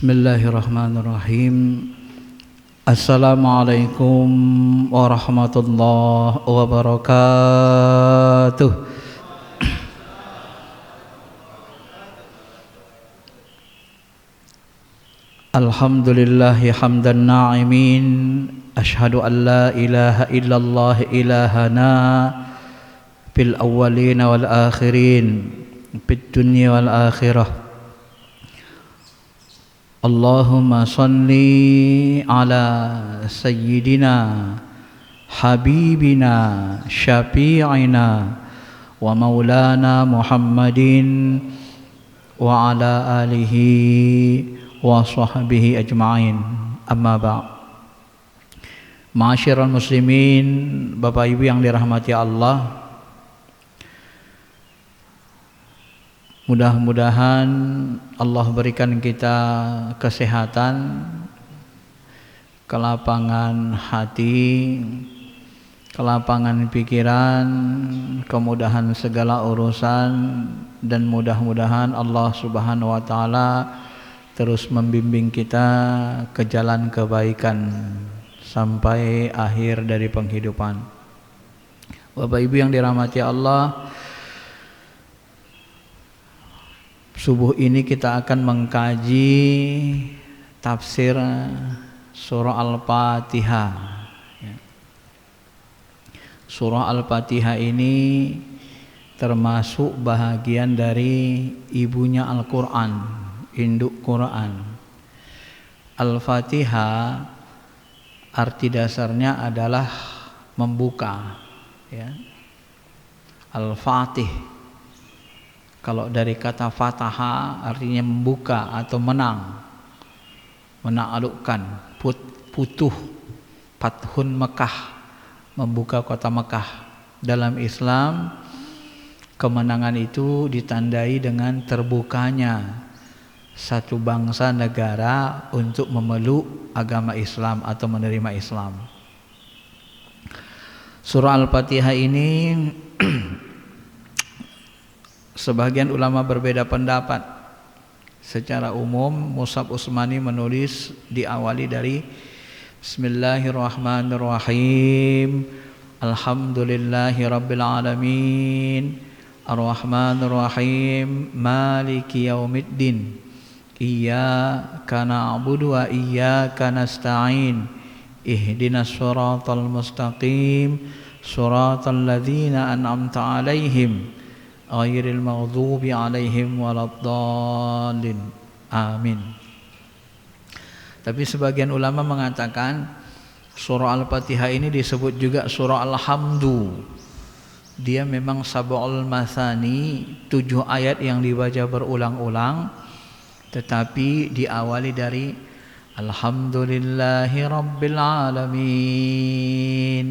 Bismillahirrahmanirrahim. Assalamualaikum warahmatullahi wabarakatuh. Alhamdulillahi hamdan na'imin. Ashhadu an la ilaha illallah ilahana fil awwalin wal akhirin, fid dunya wal akhirah. Allahumma salli ala sayyidina habibina syafi'ina wa maulana Muhammadin wa ala alihi wa sahbihi ajma'in. Amma ba'd. Ma'asyiral muslimin, Bapak Ibu yang dirahmati Allah, mudah-mudahan Allah berikan kita kesehatan, kelapangan hati, kelapangan pikiran, kemudahan segala urusan, dan mudah-mudahan Allah Subhanahu wa taala terus membimbing kita ke jalan kebaikan sampai akhir dari penghidupan. Bapak Ibu yang dirahmati Allah, subuh ini kita akan mengkaji tafsir surah Al-Fatihah. Surah Al-Fatihah ini termasuk bahagian dari ibunya Al-Quran, induk Quran. Al-Fatihah arti dasarnya adalah membuka, ya. Al-Fatih, kalau dari kata fataha artinya membuka atau menang, menaklukkan, putuh, fathun Mekah, membuka kota Mekah. Dalam Islam, kemenangan itu ditandai dengan terbukanya satu bangsa negara untuk memeluk agama Islam atau menerima Islam. Surah Al-Fatihah ini sebagian ulama berbeda pendapat. Secara umum Mushaf Utsmani menulis diawali dari Bismillahirrahmanirrahim, Alhamdulillahirabbil alamin, Arrahmanirrahim, Maliki yaumiddin, Iyyaka na'budu wa iyyaka nasta'in, Ihdinas siratal mustaqim, siratal ladzina an'amta 'alaihim ghairil maghdubi 'alaihim waladdallin. Amin. Tapi sebagian ulama mengatakan surah Al-Fatihah ini disebut juga surah Alhamdu. Dia memang sab'ul masani, 7 ayat yang dibaca berulang-ulang, tetapi diawali dari Alhamdulillahi rabbil alamin,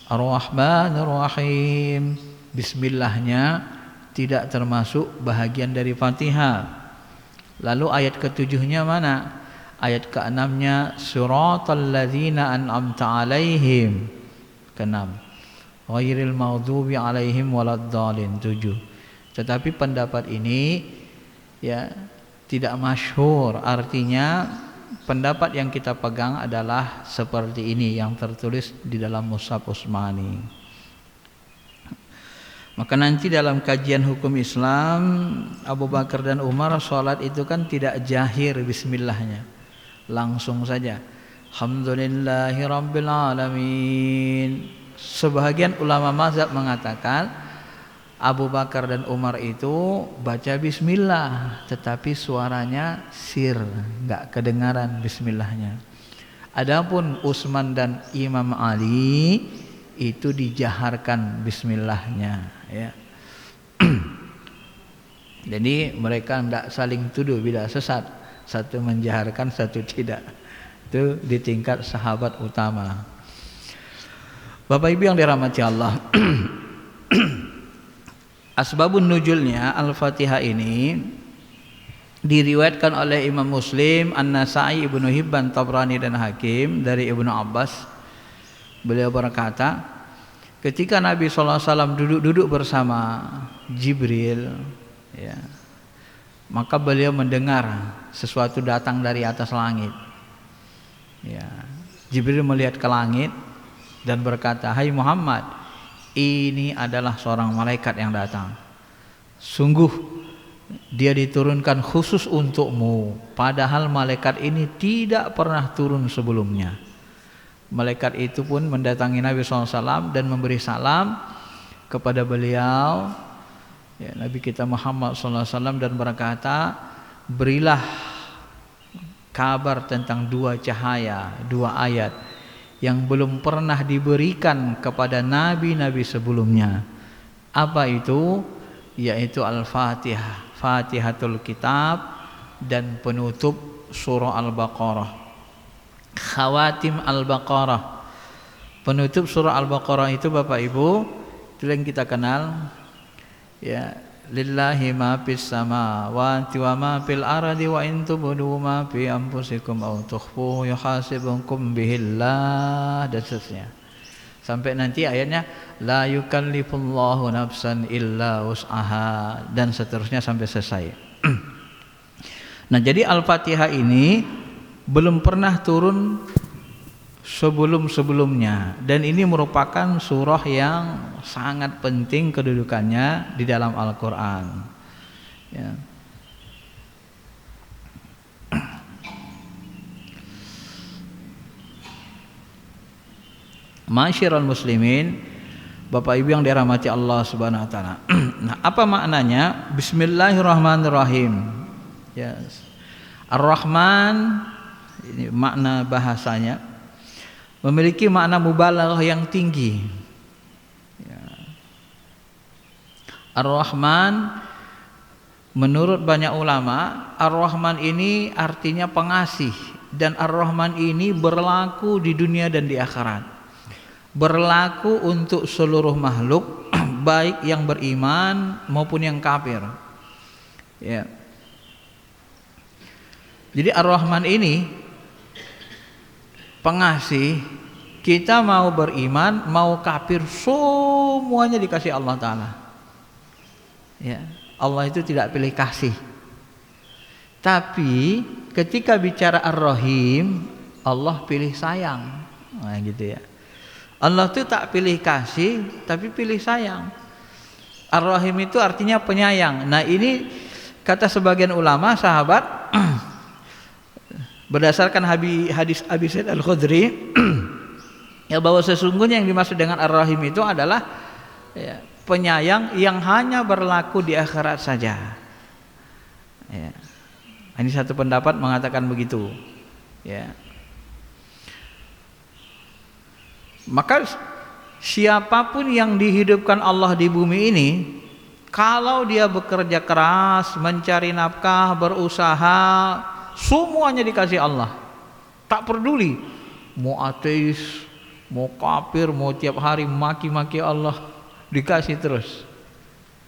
Ar-Rahmanir-Rahim. Bismillahnya tidak termasuk bahagian dari Fatihah. Lalu ayat ke-7-nya mana? Ayat ke-6-nya siratal ladzina an'amta 'alaihim, ke-6, ghairil maghdubi 'alaihim waladdallin, 7. Tetapi pendapat ini ya tidak masyhur. Artinya pendapat yang kita pegang adalah seperti ini yang tertulis di dalam Mushaf Utsmani. Maka nanti dalam kajian hukum Islam, Abu Bakar dan Umar sholat itu kan tidak jahir bismillahnya, langsung saja Alhamdulillahi rabbil alamin. Sebagian ulama mazhab mengatakan Abu Bakar dan Umar itu baca bismillah, tetapi suaranya sir, enggak kedengaran bismillahnya. Adapun Utsman dan Imam Ali itu dijaharkan bismillahnya, ya. Jadi mereka tidak saling tuduh bila sesat, satu menjaharkan satu tidak. Itu di tingkat sahabat utama. Bapak Ibu yang dirahmati Allah, asbabun nuzulnya Al-Fatihah ini diriwayatkan oleh Imam Muslim, An-Nasa'i, Ibnu Hibban, Tabrani dan Hakim dari Ibnu Abbas. Beliau berkata, ketika Nabi SAW duduk-duduk bersama Jibril, ya, maka beliau mendengar sesuatu datang dari atas langit. Ya, Jibril melihat ke langit dan berkata, "Hai Muhammad, ini adalah seorang malaikat yang datang. Sungguh dia diturunkan khusus untukmu, padahal malaikat ini tidak pernah turun sebelumnya." Malaikat itu pun mendatangi Nabi SAW dan memberi salam kepada beliau, ya, Nabi kita Muhammad SAW, dan berkata, "Berilah kabar tentang dua cahaya, dua ayat yang belum pernah diberikan kepada nabi-nabi sebelumnya." Apa itu? Yaitu Al-Fatihah, Fatihatul Kitab, dan penutup surah Al-Baqarah, Khawatim Al-Baqarah. Penutup surah Al-Baqarah itu Bapak Ibu, itu yang kita kenal, ya, lillahi ma fis samawati wa ma fil ardi wa in tubdu ma fi anfusikum aw tukhfuhu yuhasibukum bihillah, dan seterusnya sampai nanti ayatnya la yukallifullahu nafsan illa wus'aha, dan seterusnya sampai selesai. Nah, jadi Al-Fatihah ini belum pernah turun sebelum-sebelumnya, dan ini merupakan surah yang sangat penting kedudukannya di dalam Al-Quran, ya. Masyiral muslimin, Bapak Ibu yang dirahmati Allah Subhanahu wa taala. Nah, apa maknanya Bismillahirrahmanirrahim? Yes. Ar-Rahman, ini makna bahasanya, memiliki makna mubalaghah yang tinggi. Ya. Ar-Rahman, menurut banyak ulama, Ar-Rahman ini artinya pengasih, dan Ar-Rahman ini berlaku di dunia dan di akhirat. Berlaku untuk seluruh makhluk, baik yang beriman maupun yang kafir. Ya. Jadi Ar-Rahman ini pengasih, kita mau beriman mau kafir semuanya dikasih Allah Ta'ala, ya. Allah itu tidak pilih kasih. Tapi ketika bicara Ar-Rahim, Allah pilih sayang. Nah, gitu ya. Allah itu tak pilih kasih tapi pilih sayang. Ar-Rahim itu artinya penyayang. Nah, ini kata sebagian ulama sahabat berdasarkan hadis Abi Sa'id Al-Khudri, ya, bahwa sesungguhnya yang dimaksud dengan Ar-Rahim itu adalah, ya, penyayang yang hanya berlaku di akhirat saja, ya. Ini satu pendapat mengatakan begitu, ya. Maka siapapun yang dihidupkan Allah di bumi ini, kalau dia bekerja keras, mencari nafkah, berusaha, semuanya dikasih Allah. Tak peduli mau ateis, mau kafir, mau tiap hari maki-maki Allah, dikasih terus.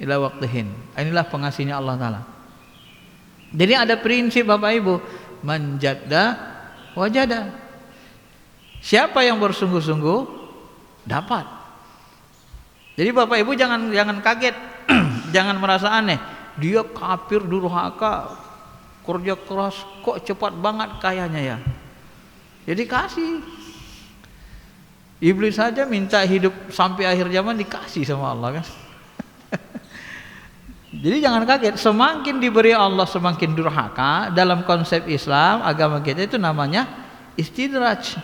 Ila waqtihin. Inilah pengasihnya Allah Ta'ala. Jadi ada prinsip Bapak Ibu, manjadda wajada. Siapa yang bersungguh-sungguh dapat. Jadi Bapak Ibu jangan kaget, jangan merasa aneh. Dia kafir, durhaka, kerja keras, kok cepat banget kayanya ya. Jadi kasih. Iblis saja minta hidup sampai akhir zaman dikasih sama Allah, kan. Jadi jangan kaget, semakin diberi Allah semakin durhaka. Dalam konsep Islam, agama kita itu namanya istidraj,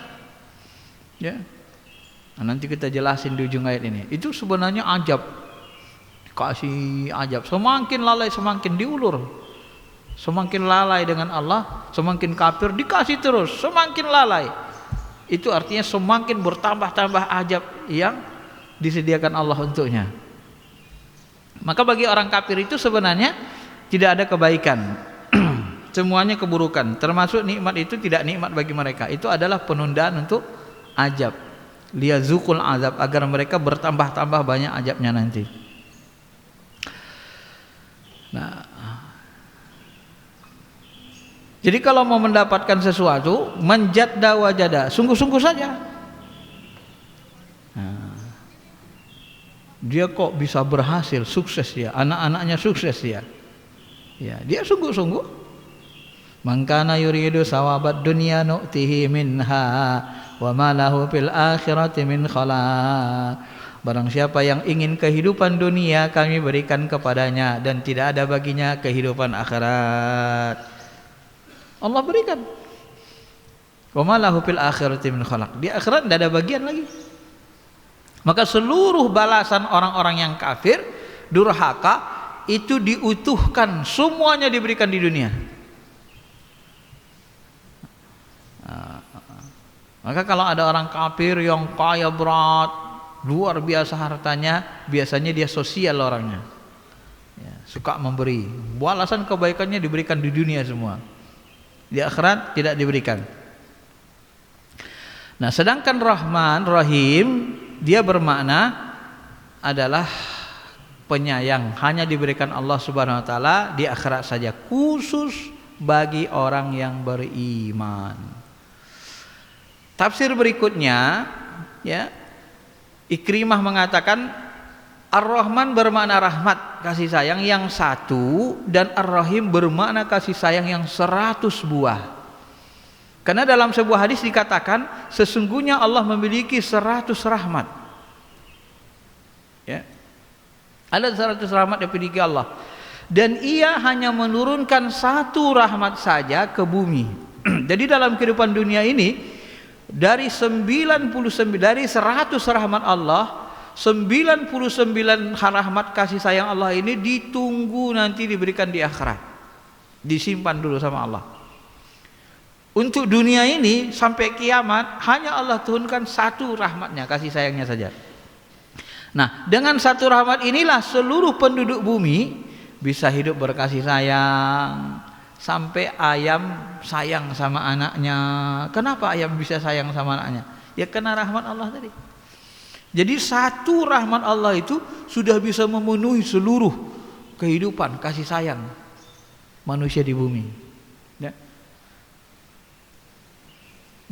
ya. Nah, nanti kita jelasin di ujung ayat ini. Itu sebenarnya ajab, kasih ajab. Semakin lalai semakin diulur. Semakin lalai dengan Allah, semakin kafir dikasih terus, semakin lalai. Itu artinya semakin bertambah-tambah ajab yang disediakan Allah untuknya. Maka bagi orang kafir itu sebenarnya tidak ada kebaikan. Semuanya keburukan. Termasuk nikmat itu tidak nikmat bagi mereka. Itu adalah penundaan untuk ajab. Liyazukul azab, agar mereka bertambah-tambah banyak ajabnya nanti. Nah, jadi kalau mau mendapatkan sesuatu, manjadda wajada, sungguh-sungguh saja. Nah, dia kok bisa berhasil, sukses ya, anak-anaknya sukses ya. Ya, dia sungguh-sungguh. Man kana yuridu sawabad dunya nu'tihi minha wa ma lahu fil akhirati min khalaq. Barang siapa yang ingin kehidupan dunia, kami berikan kepadanya, dan tidak ada baginya kehidupan akhirat. Allah berikan. Wa ma lahu fil akhirati min khalaq. Di akhirat tidak ada bagian lagi. Maka seluruh balasan orang-orang yang kafir, durhaka, itu diutuhkan, semuanya diberikan di dunia. Maka kalau ada orang kafir yang kaya berat, luar biasa hartanya, biasanya dia sosial orangnya, ya, suka memberi, balasan kebaikannya diberikan di dunia semua, di akhirat tidak diberikan. Nah, sedangkan Rahman, Rahim, dia bermakna adalah penyayang, hanya diberikan Allah Subhanahu wa taala di akhirat saja, khusus bagi orang yang beriman. Tafsir berikutnya, ya, Ikrimah mengatakan Ar-Rahman bermakna rahmat, kasih sayang yang satu, dan Ar-Rahim bermakna kasih sayang yang 100 buah. Karena dalam sebuah hadis dikatakan sesungguhnya Allah memiliki 100 rahmat. Ya. Ada 100 rahmat yang dimiliki Allah. Dan ia hanya menurunkan satu rahmat saja ke bumi. Jadi dalam kehidupan dunia ini, dari 100 rahmat Allah, 99 rahmat kasih sayang Allah ini ditunggu nanti diberikan di akhirat, disimpan dulu sama Allah. Untuk dunia ini sampai kiamat hanya Allah turunkan satu rahmatnya, kasih sayangnya saja. Nah, dengan satu rahmat inilah seluruh penduduk bumi bisa hidup berkasih sayang. Sampai ayam sayang sama anaknya. Kenapa ayam bisa sayang sama anaknya? Ya karena rahmat Allah tadi. Jadi satu rahmat Allah itu sudah bisa memenuhi seluruh kehidupan kasih sayang manusia di bumi, ya.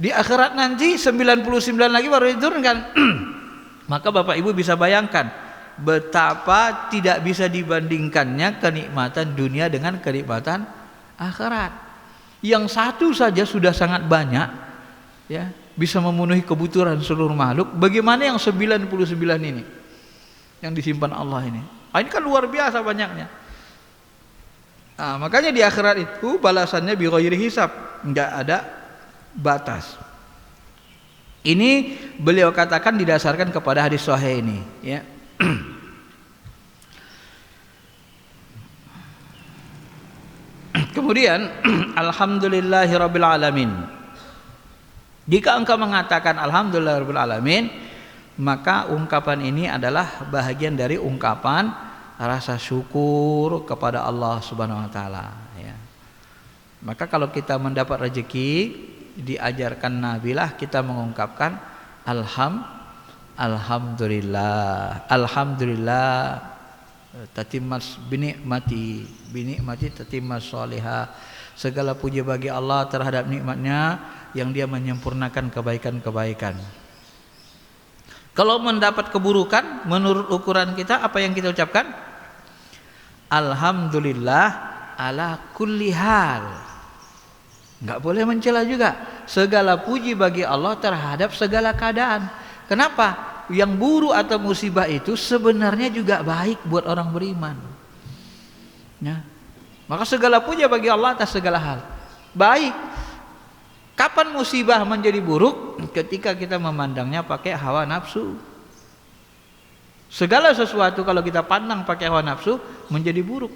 Di akhirat nanti 99 lagi baru diturunkan. Maka Bapak Ibu bisa bayangkan betapa tidak bisa dibandingkannya kenikmatan dunia dengan kenikmatan akhirat. Yang satu saja sudah sangat banyak, ya, bisa memenuhi kebutuhan seluruh makhluk. Bagaimana yang 99 ini yang disimpan Allah ini? Ini kan luar biasa banyaknya. Nah, makanya di akhirat itu balasannya bi ghairi hisab, enggak ada batas. Ini beliau katakan didasarkan kepada hadis sahih ini, ya. Kemudian alhamdulillahirabbil alamin. Jika engkau mengatakan alhamdulillahirabbil alamin, maka ungkapan ini adalah bahagian dari ungkapan rasa syukur kepada Allah Subhanahu wa taala, ya. Maka kalau kita mendapat rezeki, diajarkan Nabilah kita mengungkapkan alhamdulillah tatimmas binikmati tatimmas sholihah. Segala puji bagi Allah terhadap nikmatnya yang dia menyempurnakan kebaikan-kebaikan. Kalau mendapat keburukan menurut ukuran kita, apa yang kita ucapkan? Alhamdulillah ala kulli hal. Enggak boleh mencela juga. Segala puji bagi Allah terhadap segala keadaan. Kenapa? Yang buruk atau musibah itu sebenarnya juga baik buat orang beriman, ya. Maka segala puji bagi Allah atas segala hal baik. Kapan musibah menjadi buruk? Ketika kita memandangnya pakai hawa nafsu. Segala sesuatu kalau kita pandang pakai hawa nafsu menjadi buruk.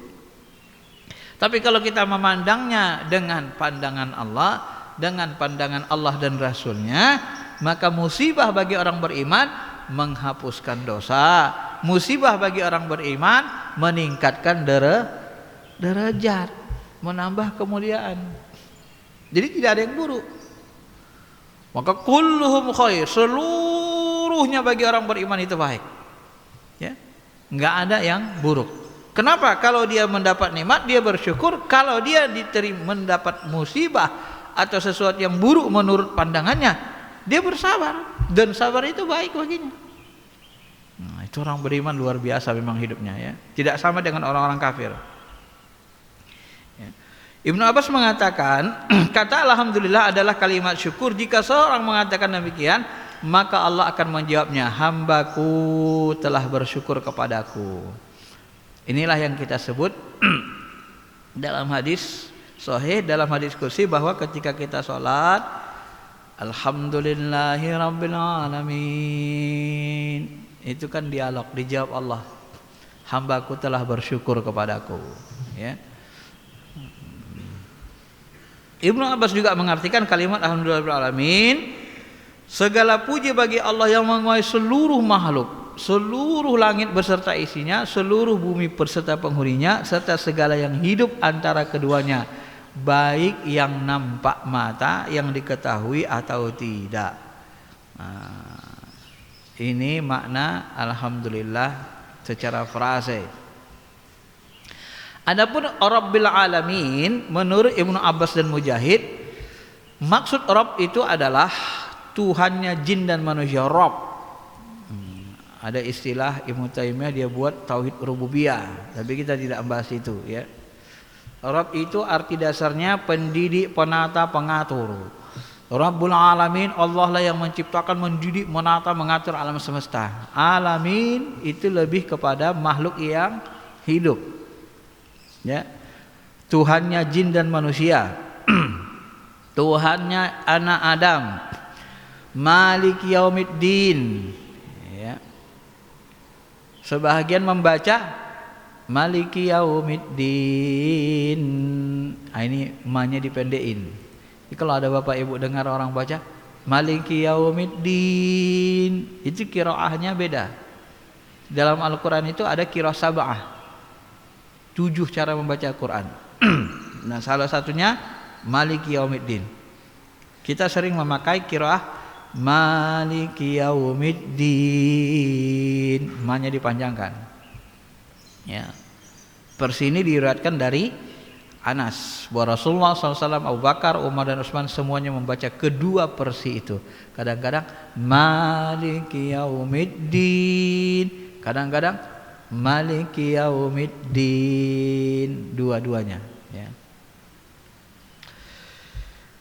Tapi kalau kita memandangnya dengan pandangan Allah, dengan pandangan Allah dan Rasulnya, maka musibah bagi orang beriman menghapuskan dosa. Musibah bagi orang beriman meningkatkan derajat, menambah kemuliaan. Jadi tidak ada yang buruk. Maka kulluhum khair, seluruhnya bagi orang beriman itu baik, ya. Enggak ada yang buruk. Kenapa? Kalau dia mendapat nikmat dia bersyukur, kalau dia mendapat musibah atau sesuatu yang buruk menurut pandangannya, dia bersabar, dan sabar itu baik baginya. Nah, itu orang beriman luar biasa memang hidupnya, ya. Tidak sama dengan orang-orang kafir. Ibnu Abbas mengatakan, kata alhamdulillah adalah kalimat syukur. Jika seorang mengatakan demikian, maka Allah akan menjawabnya, hambaku telah bersyukur kepadaku. Inilah yang kita sebut dalam hadis sahih, dalam hadis kursi, bahwa ketika kita sholat, alhamdulillahi rabbil alamin, itu kan dialog, dijawab Allah, hambaku telah bersyukur kepadaku, ya. Ibnu Abbas juga mengartikan kalimat alhamdulillah rabbil alamin, segala puji bagi Allah yang menguasai seluruh makhluk, seluruh langit beserta isinya, seluruh bumi beserta penghuninya, serta segala yang hidup antara keduanya, baik yang nampak mata, yang diketahui atau tidak. Nah, ini makna alhamdulillah secara frase. Adapun Rabbil Alamin, menurut Ibnu Abbas dan Mujahid, maksud Rabb itu adalah Tuhannya jin dan manusia. Rabb, ada istilah Ibnu Taimiyah, dia buat tauhid rububiyah, tapi kita tidak membahas itu, ya. Rabb itu arti dasarnya pendidik, penata, pengatur. Rabbul Alamin, Allah lah yang menciptakan, mendidik, menata, mengatur alam semesta. Alamin itu lebih kepada makhluk yang hidup, ya. Tuhannya jin dan manusia, Tuhannya anak Adam, Malik Yaumiddin, ya. Sebahagian membaca Maliki Yaumiddin, ini ma-nya dipendekin. Jadi kalau ada bapak ibu dengar orang baca Maliki Yaumiddin, itu qiraahnya beda. Dalam Al-Quran itu ada qiraah sab'ah, 7 cara membaca Al-Quran. Nah, salah satunya Maliki Yaumiddin. Kita sering memakai qiraah Maliki Yaumiddin, ma-nya dipanjangkan, ya. Versi ini diriwayatkan dari Anas bahwa Rasulullah SAW, Abu Bakar, Umar dan Utsman semuanya membaca kedua versi itu. Kadang-kadang Maliki Yaumiddin, kadang-kadang Maliki Yaumiddin, dua-duanya, ya.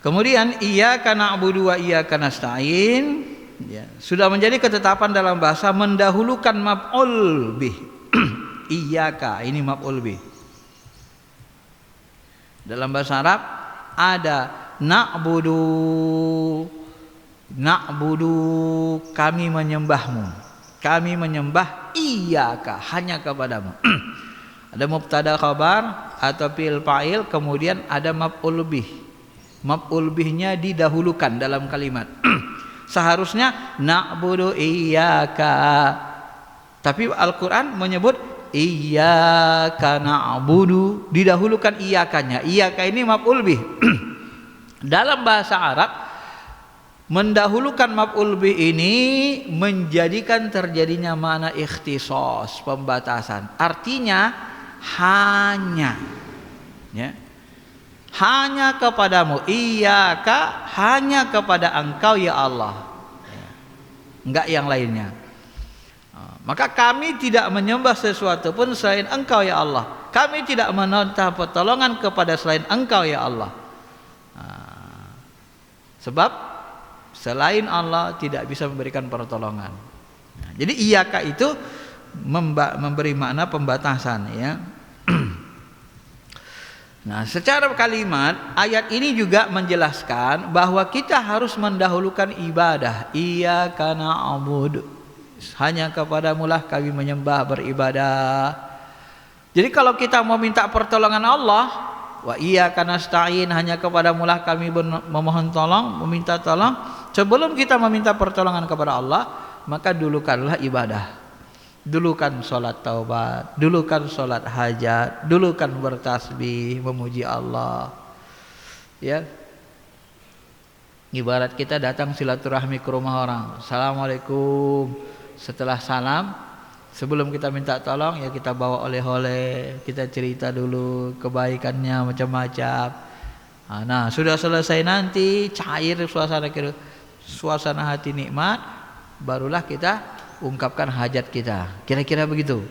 Kemudian iyyaka na'budu wa iyyaka nasta'in, ya, sudah menjadi ketetapan dalam bahasa mendahulukan maf'ul bih. Iyyaka ini maf'ul bih. Dalam bahasa Arab ada na'budu, na'budu kami menyembahmu, kami menyembah, iyyaka hanya kepadamu. Ada mubtada khabar atau fi'il fa'il, kemudian ada maf'ul bih. Maf'ul bihnya didahulukan dalam kalimat. Seharusnya na'budu iyyaka, tapi Al-Quran menyebut iyyaka na'budu, didahulukan iyyakanya. Iyyaka ini maf'ul bih. Dalam bahasa Arab, mendahulukan maf'ul bih ini menjadikan terjadinya makna ikhtisas, pembatasan. Artinya hanya, ya, hanya kepadamu, iyyaka hanya kepada engkau ya Allah, enggak yang lainnya. Maka kami tidak menyembah sesuatu pun selain engkau ya Allah, kami tidak meminta pertolongan kepada selain engkau ya Allah. Sebab selain Allah tidak bisa memberikan pertolongan. Jadi iyyaka itu memberi makna pembatasan, ya. Nah, secara kalimat ayat ini juga menjelaskan bahwa kita harus mendahulukan ibadah. Iyyaka na'budu, hanya kepadamu lah kami menyembah, beribadah. Jadi kalau kita mau minta pertolongan Allah, wa iyyaka nasta'in, hanya kepadamu lah kami memohon tolong, meminta tolong. Sebelum kita meminta pertolongan kepada Allah, maka dulukanlah ibadah. Dulukan sholat taubat, dulukan sholat hajat, dulukan bertasbih, memuji Allah, ya. Ibarat kita datang silaturahmi ke rumah orang, assalamualaikum. Setelah salam, sebelum kita minta tolong, ya kita bawa oleh-oleh, kita cerita dulu kebaikannya macam-macam. Nah, sudah selesai nanti cair suasana hati nikmat, barulah kita ungkapkan hajat kita. Kira-kira begitu,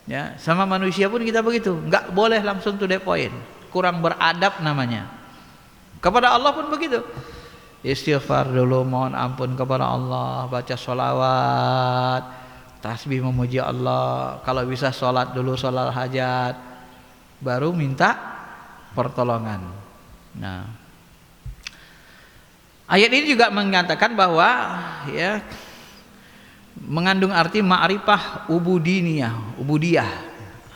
ya. Sama manusia pun kita begitu, nggak boleh langsung to the point. kurang beradab namanya. Kepada Allah pun begitu. Istighfar dulu, mohon ampun kepada Allah, baca sholawat, tasbih memuji Allah. Kalau bisa sholat dulu, sholat hajat, baru minta pertolongan. Nah, ayat ini juga mengatakan bahwa ya mengandung arti ma'rifah ubudiyah.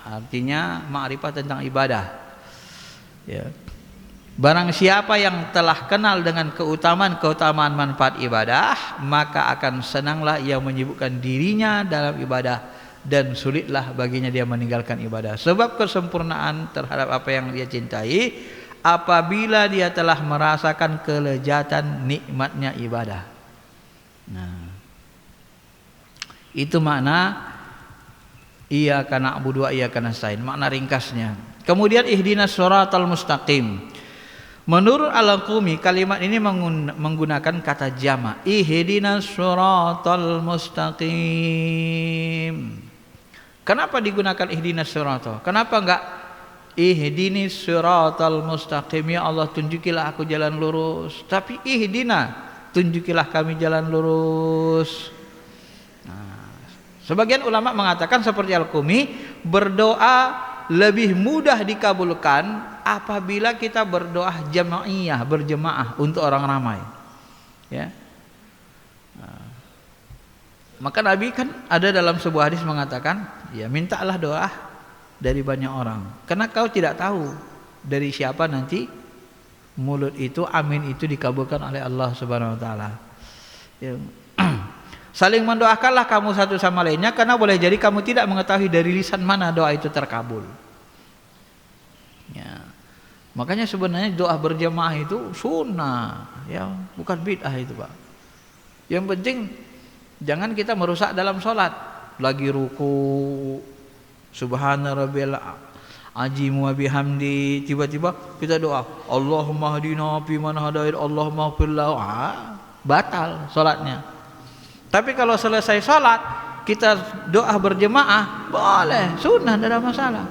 Artinya ma'rifah tentang ibadah. Ya. Barang siapa yang telah kenal dengan keutamaan manfaat ibadah, maka akan senanglah ia menyibukkan dirinya dalam ibadah dan sulitlah baginya dia meninggalkan ibadah. Sebab kesempurnaan terhadap apa yang dia cintai apabila dia telah merasakan kelezatan nikmatnya ibadah. Nah, itu makna iyyaka na'budu wa iyyaka nasta'in, makna ringkasnya. Kemudian ihdinas shiratal mustaqim. Menurut Al-Qumi, kalimat ini menggunakan kata jama'. Ihdinas shiratal mustaqim. Kenapa digunakan ihdinas shiratal? Kenapa enggak ihdinis shiratal mustaqim? Ya Allah, tunjukilah aku jalan lurus. Tapi ihdina, tunjukilah kami jalan lurus. Sebagian ulama mengatakan seperti Al-Qumi, berdoa lebih mudah dikabulkan apabila kita berdoa jamaiyah, berjemaah untuk orang ramai. Ya. Maka Nabi kan ada dalam sebuah hadis mengatakan, ya mintalah doa dari banyak orang, karena kau tidak tahu dari siapa nanti mulut itu amin itu dikabulkan oleh Allah Subhanahu wa taala. Ya. Saling mendoakanlah kamu satu sama lainnya, karena boleh jadi kamu tidak mengetahui dari lisan mana doa itu terkabul. Ya. Makanya sebenarnya doa berjamaah itu sunnah, ya, bukan bid'ah itu, Pak. Yang penting jangan kita merusak dalam sholat. Lagi ruku, subhana rabbiyal azim wa bihamdi, tiba-tiba kita doa, Allahumma hdina fi man hadait, Allahumma ighfir lahu. Batal sholatnya. Tapi kalau selesai sholat kita doa berjemaah, boleh, sunnah, tidak ada masalah.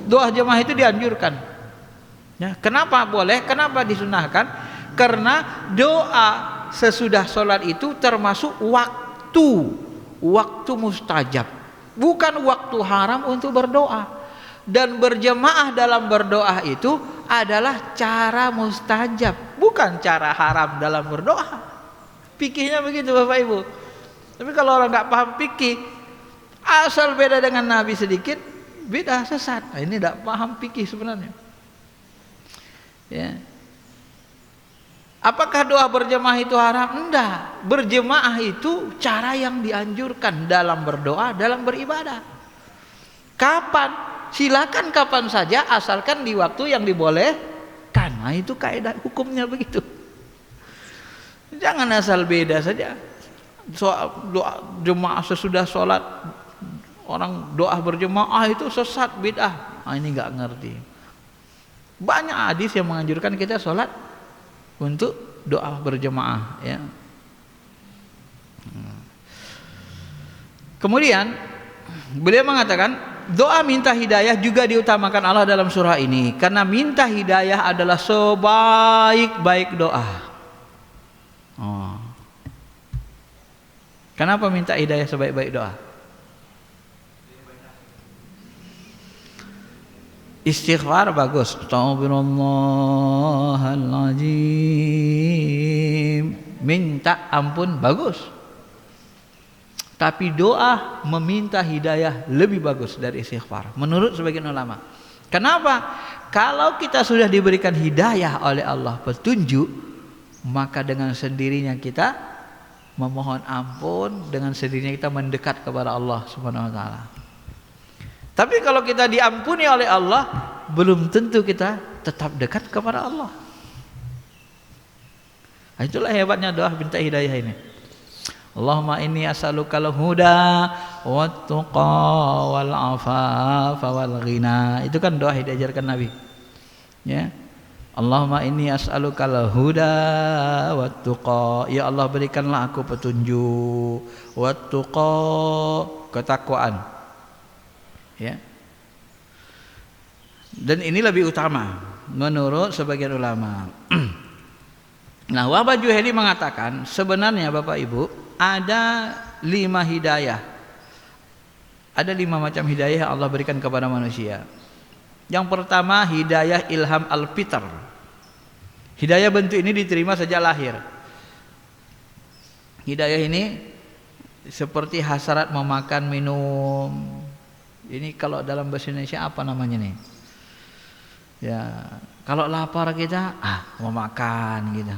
Doa jemaah itu dianjurkan. Ya, kenapa boleh? Kenapa disunahkan? Karena doa sesudah sholat itu termasuk waktu mustajab, bukan waktu haram untuk berdoa. Dan berjemaah dalam berdoa itu adalah cara mustajab, bukan cara haram dalam berdoa. Fikihnya begitu, Bapak Ibu. Tapi kalau orang nggak paham fikih, asal beda dengan Nabi sedikit, bid'ah, sesat. Nah, ini tidak paham fikih sebenarnya. Ya. Apakah doa berjemaah itu haram? Enggak. Berjemaah itu cara yang dianjurkan dalam berdoa, dalam beribadah. Kapan? Silakan kapan saja, asalkan di waktu yang dibolehkan. Nah, itu kaidah hukumnya begitu. Jangan asal beda saja. Doa jemaah sesudah sholat, orang doa berjemaah itu sesat, bid'ah. Ini nggak ngerti. Banyak hadis yang menganjurkan kita sholat untuk doa berjemaah, ya. Kemudian beliau mengatakan doa minta hidayah juga diutamakan Allah dalam surah ini, karena minta hidayah adalah sebaik-baik doa. Kenapa minta hidayah sebaik-baik doa? Istighfar bagus, Astaghfirullahaladzim, minta ampun bagus. Tapi doa meminta hidayah lebih bagus dari istighfar menurut sebagian ulama. Kenapa? Kalau kita sudah diberikan hidayah oleh Allah, petunjuk, maka dengan sendirinya kita memohon ampun, dengan sendirinya kita mendekat kepada Allah Subhanahu wa taala. Tapi kalau kita diampuni oleh Allah, belum tentu kita tetap dekat kepada Allah. Itulah hebatnya doa minta hidayah ini. Allahumma inni as'alukal huda wat tuqa wal afafa wal ghina. Itu kan doa yang diajarkan Nabi. Ya. Allahumma inni as'alukal huda wat tuqa. Ya Allah, berikanlah aku petunjuk, wat tuqa, ketakwaan. Ya. Dan ini lebih utama. menurut sebagian ulama. Nah, Wahbah Juhani mengatakan sebenarnya Bapak Ibu ada 5 hidayah. Ada 5 macam hidayah yang Allah berikan kepada manusia. Yang pertama hidayah ilham al-fitr. Hidayah bentuk ini diterima sejak lahir. Hidayah ini seperti hasrat memakan, minum. Ini kalau dalam bahasa Indonesia apa namanya nih? Ya, kalau lapar kita mau makan gitu.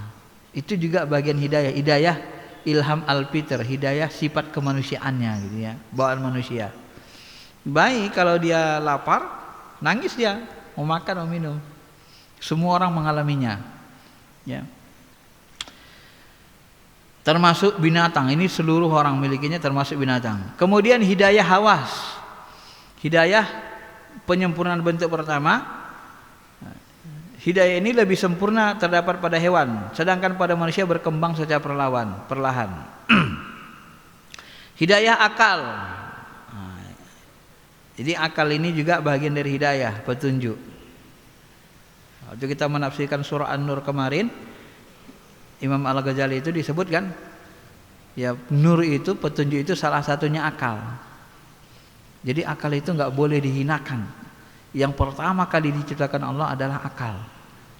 Itu juga bagian hidayah. Hidayah ilham al-fitr, hidayah sifat kemanusiaannya gitu ya, bawaan manusia. Baik kalau dia lapar, nangis dia, mau makan, mau minum. Semua orang mengalaminya. Ya. Termasuk binatang, ini seluruh orang milikinya termasuk binatang. Kemudian hidayah hawas. Hidayah penyempurnaan bentuk pertama. Hidayah ini lebih sempurna terdapat pada hewan, sedangkan pada manusia berkembang secara perlahan. Hidayah akal. Jadi akal ini juga bagian dari hidayah, petunjuk. Waktu kita menafsirkan surah An-Nur kemarin, Imam Al-Ghazali itu disebutkan, ya nur itu, petunjuk itu salah satunya akal. Jadi akal itu nggak boleh dihinakan. Yang pertama kali diciptakan Allah adalah akal,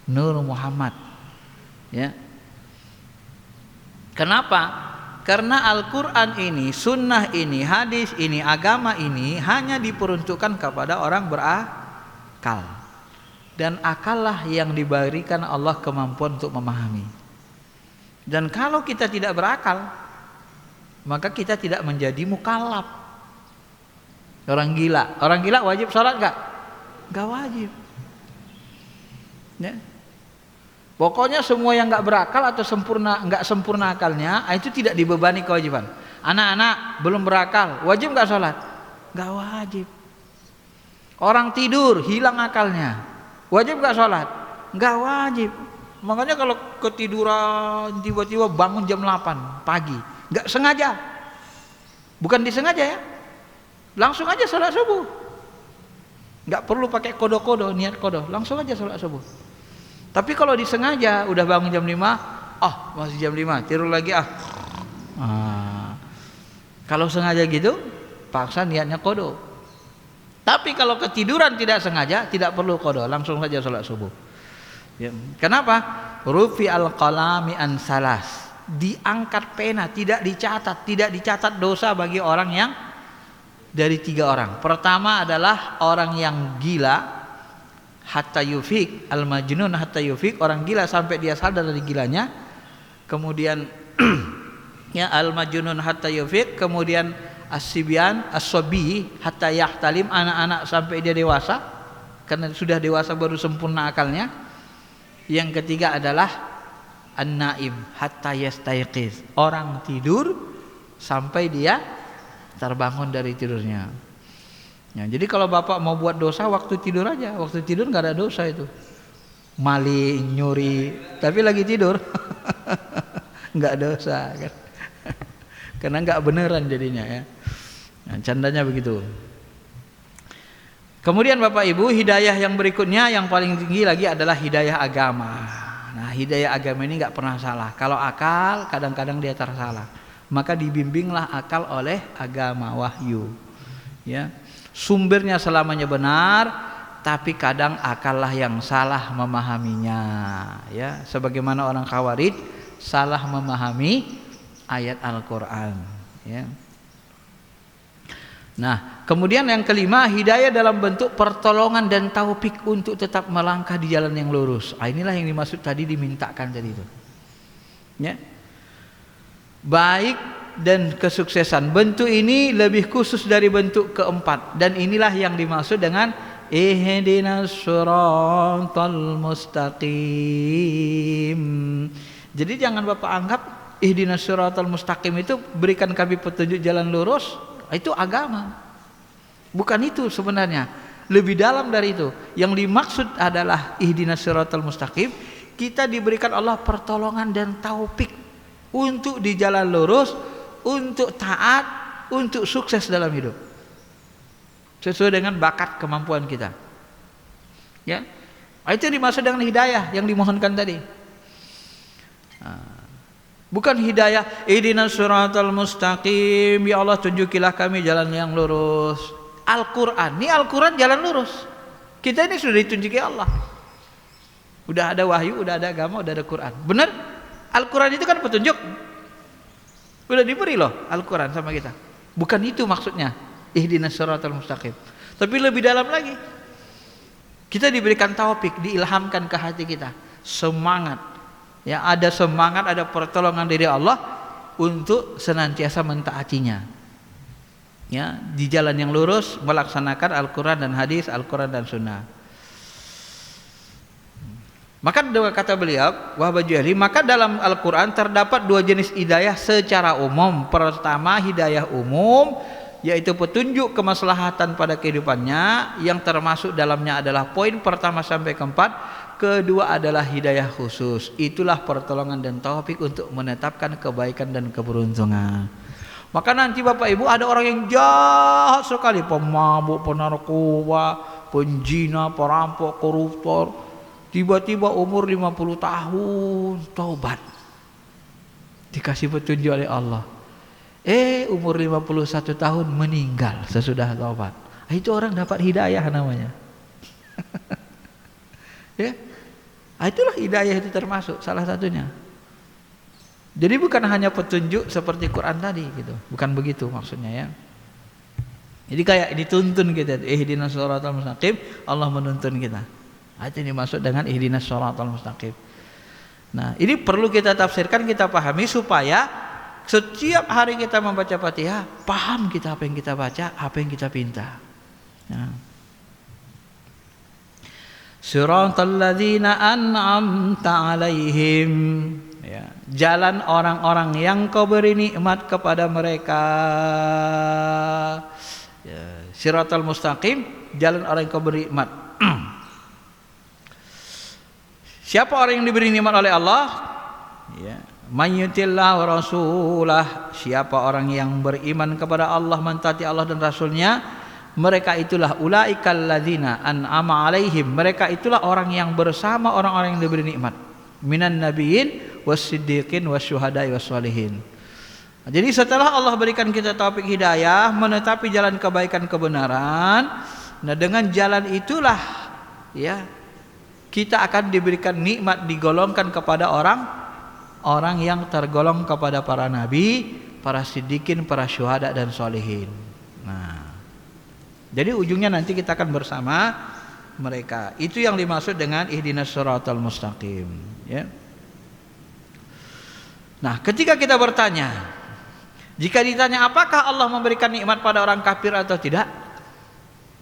Nur Muhammad. Ya. Kenapa? Karena Al-Quran ini, sunnah ini, hadis ini, agama ini hanya diperuntukkan kepada orang berakal. Dan akallah yang diberikan Allah kemampuan untuk memahami. Dan kalau kita tidak berakal, maka kita tidak menjadi mukallaf. Orang gila wajib sholat gak? Gak wajib. Ya. Pokoknya semua yang nggak berakal atau nggak sempurna akalnya itu tidak dibebani kewajiban. Anak-anak belum berakal, wajib nggak sholat? Nggak wajib. Orang tidur hilang akalnya, wajib nggak sholat? Nggak wajib. Makanya kalau ketiduran tiba-tiba bangun jam 8 pagi, nggak sengaja, bukan disengaja ya, langsung aja sholat subuh. Nggak perlu pakai kodo-kodo, niat kodo, langsung aja sholat subuh. Tapi kalau disengaja udah bangun jam 5, masih jam 5, tidur lagi Kalau sengaja gitu, paksa niatnya kodo. Tapi kalau ketiduran tidak sengaja, tidak perlu kodo, langsung saja sholat subuh. Ya. Kenapa? Rufi al-qalami an salas. Diangkat pena, tidak dicatat dosa bagi orang yang dari 3 orang. Pertama adalah orang yang gila, hatta yufik, al-majnun hatta yufik, orang gila sampai dia sadar dari gilanya. Kemudian ya al-majnun hatta yufik, kemudian as-sibyan as-sabi hatta yahtalim, anak-anak sampai dia dewasa, karena sudah dewasa baru sempurna akalnya. Yang ketiga adalah an-naim hatta yastayqiz, orang tidur sampai dia terbangun dari tidurnya. Ya, jadi kalau bapak mau buat dosa waktu tidur aja, waktu tidur nggak ada dosa itu. Maling, nyuri, tapi lagi tidur nggak dosa kan? Karena nggak beneran jadinya ya. Nah, candanya begitu. Kemudian Bapak Ibu, hidayah yang berikutnya yang paling tinggi lagi adalah hidayah agama. Nah, hidayah agama ini nggak pernah salah. Kalau akal kadang-kadang dia tersalah, maka dibimbinglah akal oleh agama wahyu. Ya. Sumbernya selamanya benar, tapi kadang akallah yang salah memahaminya. Ya, sebagaimana orang Khawarij salah memahami ayat Al-Quran. Ya. Nah, kemudian yang kelima, hidayah dalam bentuk pertolongan dan taufik untuk tetap melangkah di jalan yang lurus. Inilah yang dimaksud tadi, dimintakan tadi itu. Ya. Baik dan kesuksesan. Bentuk ini lebih khusus dari bentuk keempat, dan inilah yang dimaksud dengan ihdinas siratal mustaqim. Jadi jangan Bapak anggap ihdinas siratal mustaqim itu berikan kami petunjuk jalan lurus, itu agama. Bukan itu sebenarnya. Lebih dalam dari itu. Yang dimaksud adalah ihdinas siratal mustaqim, kita diberikan Allah pertolongan dan taufik untuk di jalan lurus, untuk taat, untuk sukses dalam hidup sesuai dengan bakat kemampuan kita. Ya, Itu dimaksud dengan hidayah yang dimohonkan tadi. Bukan hidayah ihdinas siratal mustaqim, ya Allah tunjukilah kami jalan yang lurus. Al-Quran, ini Al-Quran jalan lurus. Kita ini sudah ditunjuki Allah. Udah ada wahyu, udah ada agama, udah ada Quran. Benar? Al-Quran itu kan petunjuk. Udah diberi loh Al-Quran sama kita. Bukan itu maksudnya ihdinas siratal mustaqim. Tapi lebih dalam lagi. Kita diberikan taufik, diilhamkan ke hati kita. Semangat. Ya, ada semangat, ada pertolongan dari Allah untuk senantiasa mentaatinya. Ya, di jalan yang lurus melaksanakan Al-Quran dan hadis, Al-Quran dan sunnah. Maka dengan kata beliau, Wahab Juhani, maka dalam Al-Quran terdapat dua jenis hidayah secara umum. Pertama, hidayah umum, yaitu petunjuk kemaslahatan pada kehidupannya, yang termasuk dalamnya adalah poin pertama sampai keempat. Kedua adalah hidayah khusus, itulah pertolongan dan taufik untuk menetapkan kebaikan dan keberuntungan. Maka nanti Bapak Ibu ada orang yang jahat sekali, pemabuk, penarkoba, penjina, perampok, koruptor, tiba-tiba umur 50 tahun taubat, dikasih petunjuk oleh Allah, umur 51 tahun meninggal sesudah taubat. Itu orang dapat hidayah namanya. Ya, itulah hidayah, itu termasuk salah satunya. Jadi bukan hanya petunjuk seperti Quran tadi gitu, bukan begitu maksudnya ya. Jadi kayak dituntun kita, ihdinas shiratal mustaqim, Allah menuntun kita. Itu dimaksud dengan ihdinas shiratal mustaqim. Nah, ini perlu kita tafsirkan, kita pahami supaya setiap hari kita membaca Fatihah, paham kita apa yang kita baca, apa yang kita pinta. Nah. Siratal ladzina an'amta 'alaihim, ya, jalan orang-orang yang Kau beri nikmat kepada mereka. Ya, siratal mustaqim, jalan orang yang Kau beri nikmat. Siapa orang yang diberi nikmat oleh Allah? Ya, may yuti'illah wa rasulah, siapa orang yang beriman kepada Allah, mentaati Allah dan Rasulnya, mereka itulah ulaikal ladzina an'ama 'alaihim, mereka itulah orang yang bersama orang-orang yang diberi nikmat, minan nabiyyin wassiddiqin wasyuhada'i wassalihin. Jadi setelah Allah berikan kita taufik hidayah menetapi jalan kebaikan kebenaran, nah dengan jalan itulah ya kita akan diberikan nikmat, digolongkan kepada orang yang tergolong kepada para nabi, para siddiqin, para syuhada dan sholihin. Nah, jadi ujungnya nanti kita akan bersama mereka. Itu yang dimaksud dengan ihdinas shiratal mustaqim, ya. Nah, ketika kita bertanya, jika ditanya apakah Allah memberikan nikmat pada orang kafir atau tidak?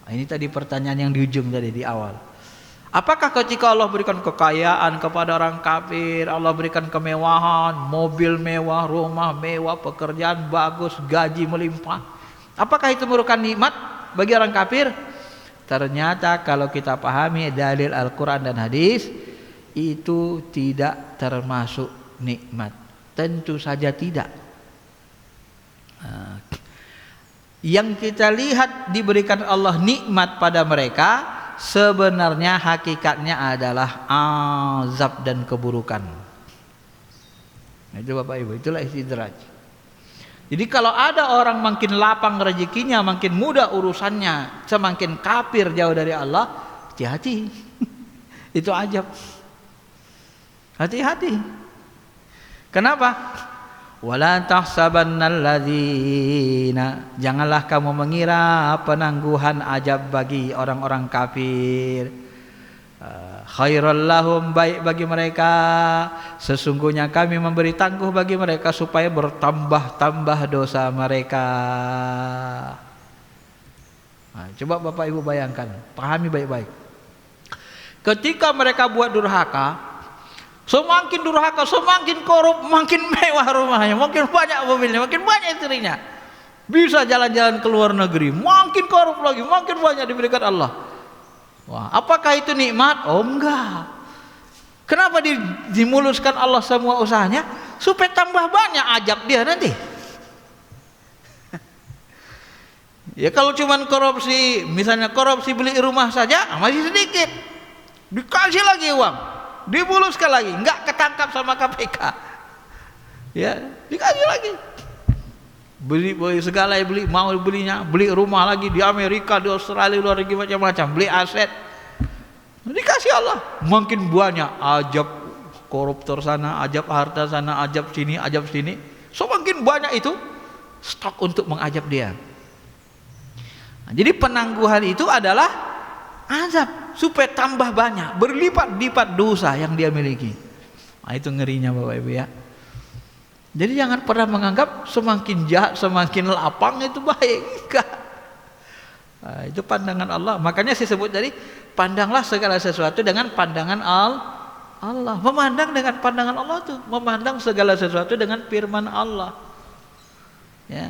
Nah, ini tadi pertanyaan yang di ujung tadi di awal. Apakah ketika Allah berikan kekayaan kepada orang kafir, Allah berikan kemewahan, mobil mewah, rumah mewah, pekerjaan bagus, gaji melimpah, apakah itu merupakan nikmat bagi orang kafir? Ternyata kalau kita pahami dalil Al-Quran dan hadis, itu tidak termasuk nikmat. Tentu saja tidak. Yang kita lihat diberikan Allah nikmat pada mereka, sebenarnya hakikatnya adalah azab dan keburukan. Nah, itu Bapak Ibu, itulah istidraj. Jadi kalau ada orang makin lapang rezekinya, makin mudah urusannya, semakin kafir jauh dari Allah, hati-hati. Itu ajab. Hati-hati. Kenapa? Wala tahsabannal ladzina, janganlah kamu mengira penangguhan ajab bagi orang-orang kafir. Khairul lahum, baik bagi mereka, sesungguhnya kami memberi tangguh bagi mereka supaya bertambah-tambah dosa mereka. Nah, coba Bapak Ibu bayangkan, pahami baik-baik. Ketika mereka buat durhaka, semakin durhaka, semakin korup, makin mewah rumahnya, makin banyak mobilnya, makin banyak istrinya, bisa jalan-jalan ke luar negeri, makin korup lagi, makin banyak diberikan Allah. Wah, apakah itu nikmat? Oh enggak. Kenapa dimuluskan Allah semua usahanya? Supaya tambah banyak ajab dia nanti. Ya kalau cuman korupsi, misalnya korupsi beli rumah saja masih sedikit. dikasih lagi uang, dibuluskan lagi, nggak ketangkap sama KPK, ya dikasih lagi, beli segala, mau belinya, beli rumah lagi di Amerika, di Australia, luar negeri macam-macam, beli aset, dikasih Allah, makin banyak, ajab koruptor sana, ajab harta sana, ajab sini, semakin banyak itu stok untuk mengajab dia. Nah, jadi penangguhan itu adalah azab supaya tambah banyak, berlipat-lipat dosa yang dia miliki. Nah, itu ngerinya Bapak Ibu ya. Jadi jangan pernah menganggap semakin jahat, semakin lapang itu baik. Enggak. Nah, itu pandangan Allah. Makanya saya sebut tadi, pandanglah segala sesuatu dengan pandangan Allah. Memandang dengan pandangan Allah tuh, memandang segala sesuatu dengan firman Allah. Ya.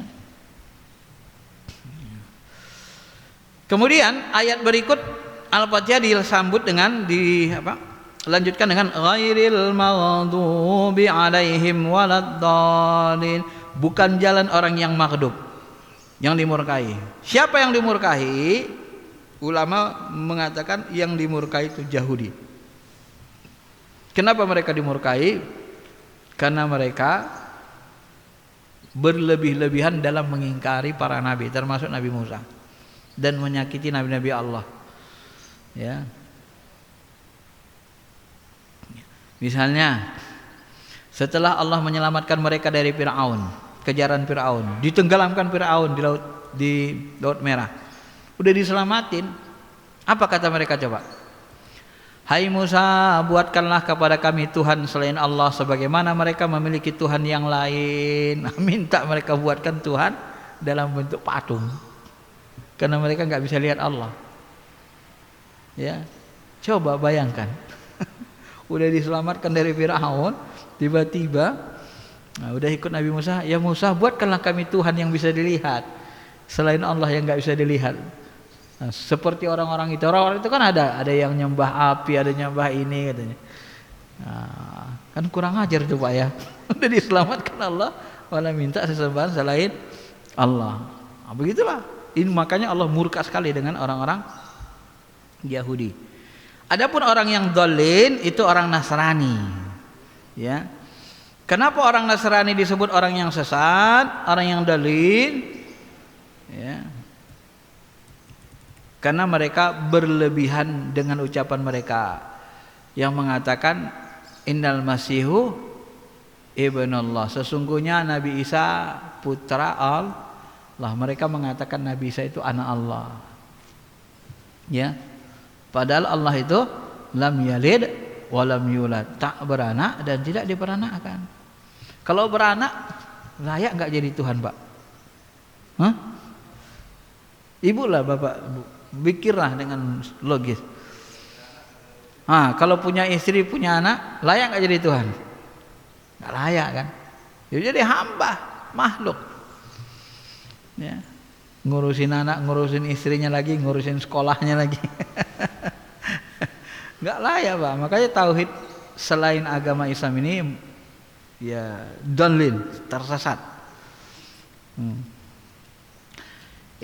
Kemudian ayat berikut Al-Fatihah disambut dengan lanjutkan dengan ghairil maghdubi alaihim waladdallin, bukan jalan orang yang maghdub, yang dimurkai. Siapa yang dimurkai? Ulama mengatakan yang dimurkai itu Yahudi. Kenapa mereka dimurkai? Karena mereka berlebih-lebihan dalam mengingkari para nabi, termasuk Nabi Musa, dan menyakiti nabi-nabi Allah. Ya. Misalnya setelah Allah menyelamatkan mereka dari Firaun, kejaran Firaun, ditenggelamkan Firaun di Laut Merah, udah diselamatin, apa kata mereka coba? Hai Musa, buatkanlah kepada kami Tuhan selain Allah, sebagaimana mereka memiliki Tuhan yang lain. Minta mereka buatkan Tuhan dalam bentuk patung, karena mereka nggak bisa lihat Allah. Ya, coba bayangkan, udah diselamatkan dari Firaun, tiba-tiba udah ikut Nabi Musa, ya Musa buatkanlah kami Tuhan yang bisa dilihat selain Allah yang nggak bisa dilihat. Nah, seperti orang-orang itu kan ada yang nyembah api, ada nyembah ini katanya. Nah, kan kurang ajar tuh Pak ya. Udah diselamatkan Allah, malah minta sesembahan selain Allah. Nah, begitulah. Ini makanya Allah murka sekali dengan orang-orang Yahudi. Adapun orang yang dhalin itu orang Nasrani. Ya. Kenapa orang Nasrani disebut orang yang sesat, orang yang dhalin? Ya. Karena mereka berlebihan dengan ucapan mereka yang mengatakan innal masihu ibnullah, sesungguhnya Nabi Isa putra Allah. Mereka mengatakan Nabi Isa itu anak Allah. Ya. Padahal Allah itu lam yalid wa lam yulad, tak beranak dan tidak diperanakkan. Kalau beranak layak enggak jadi Tuhan, Pak? Hah? Ibu lah Bapak, pikirlah dengan logis. Kalau punya istri, punya anak, layak enggak jadi Tuhan? Enggak layak kan? Ya jadi hamba, makhluk. Ya. Ngurusin anak, ngurusin istrinya lagi, ngurusin sekolahnya lagi. Enggak layak, Pak. Makanya tauhid selain agama Islam ini ya dhalin, tersesat.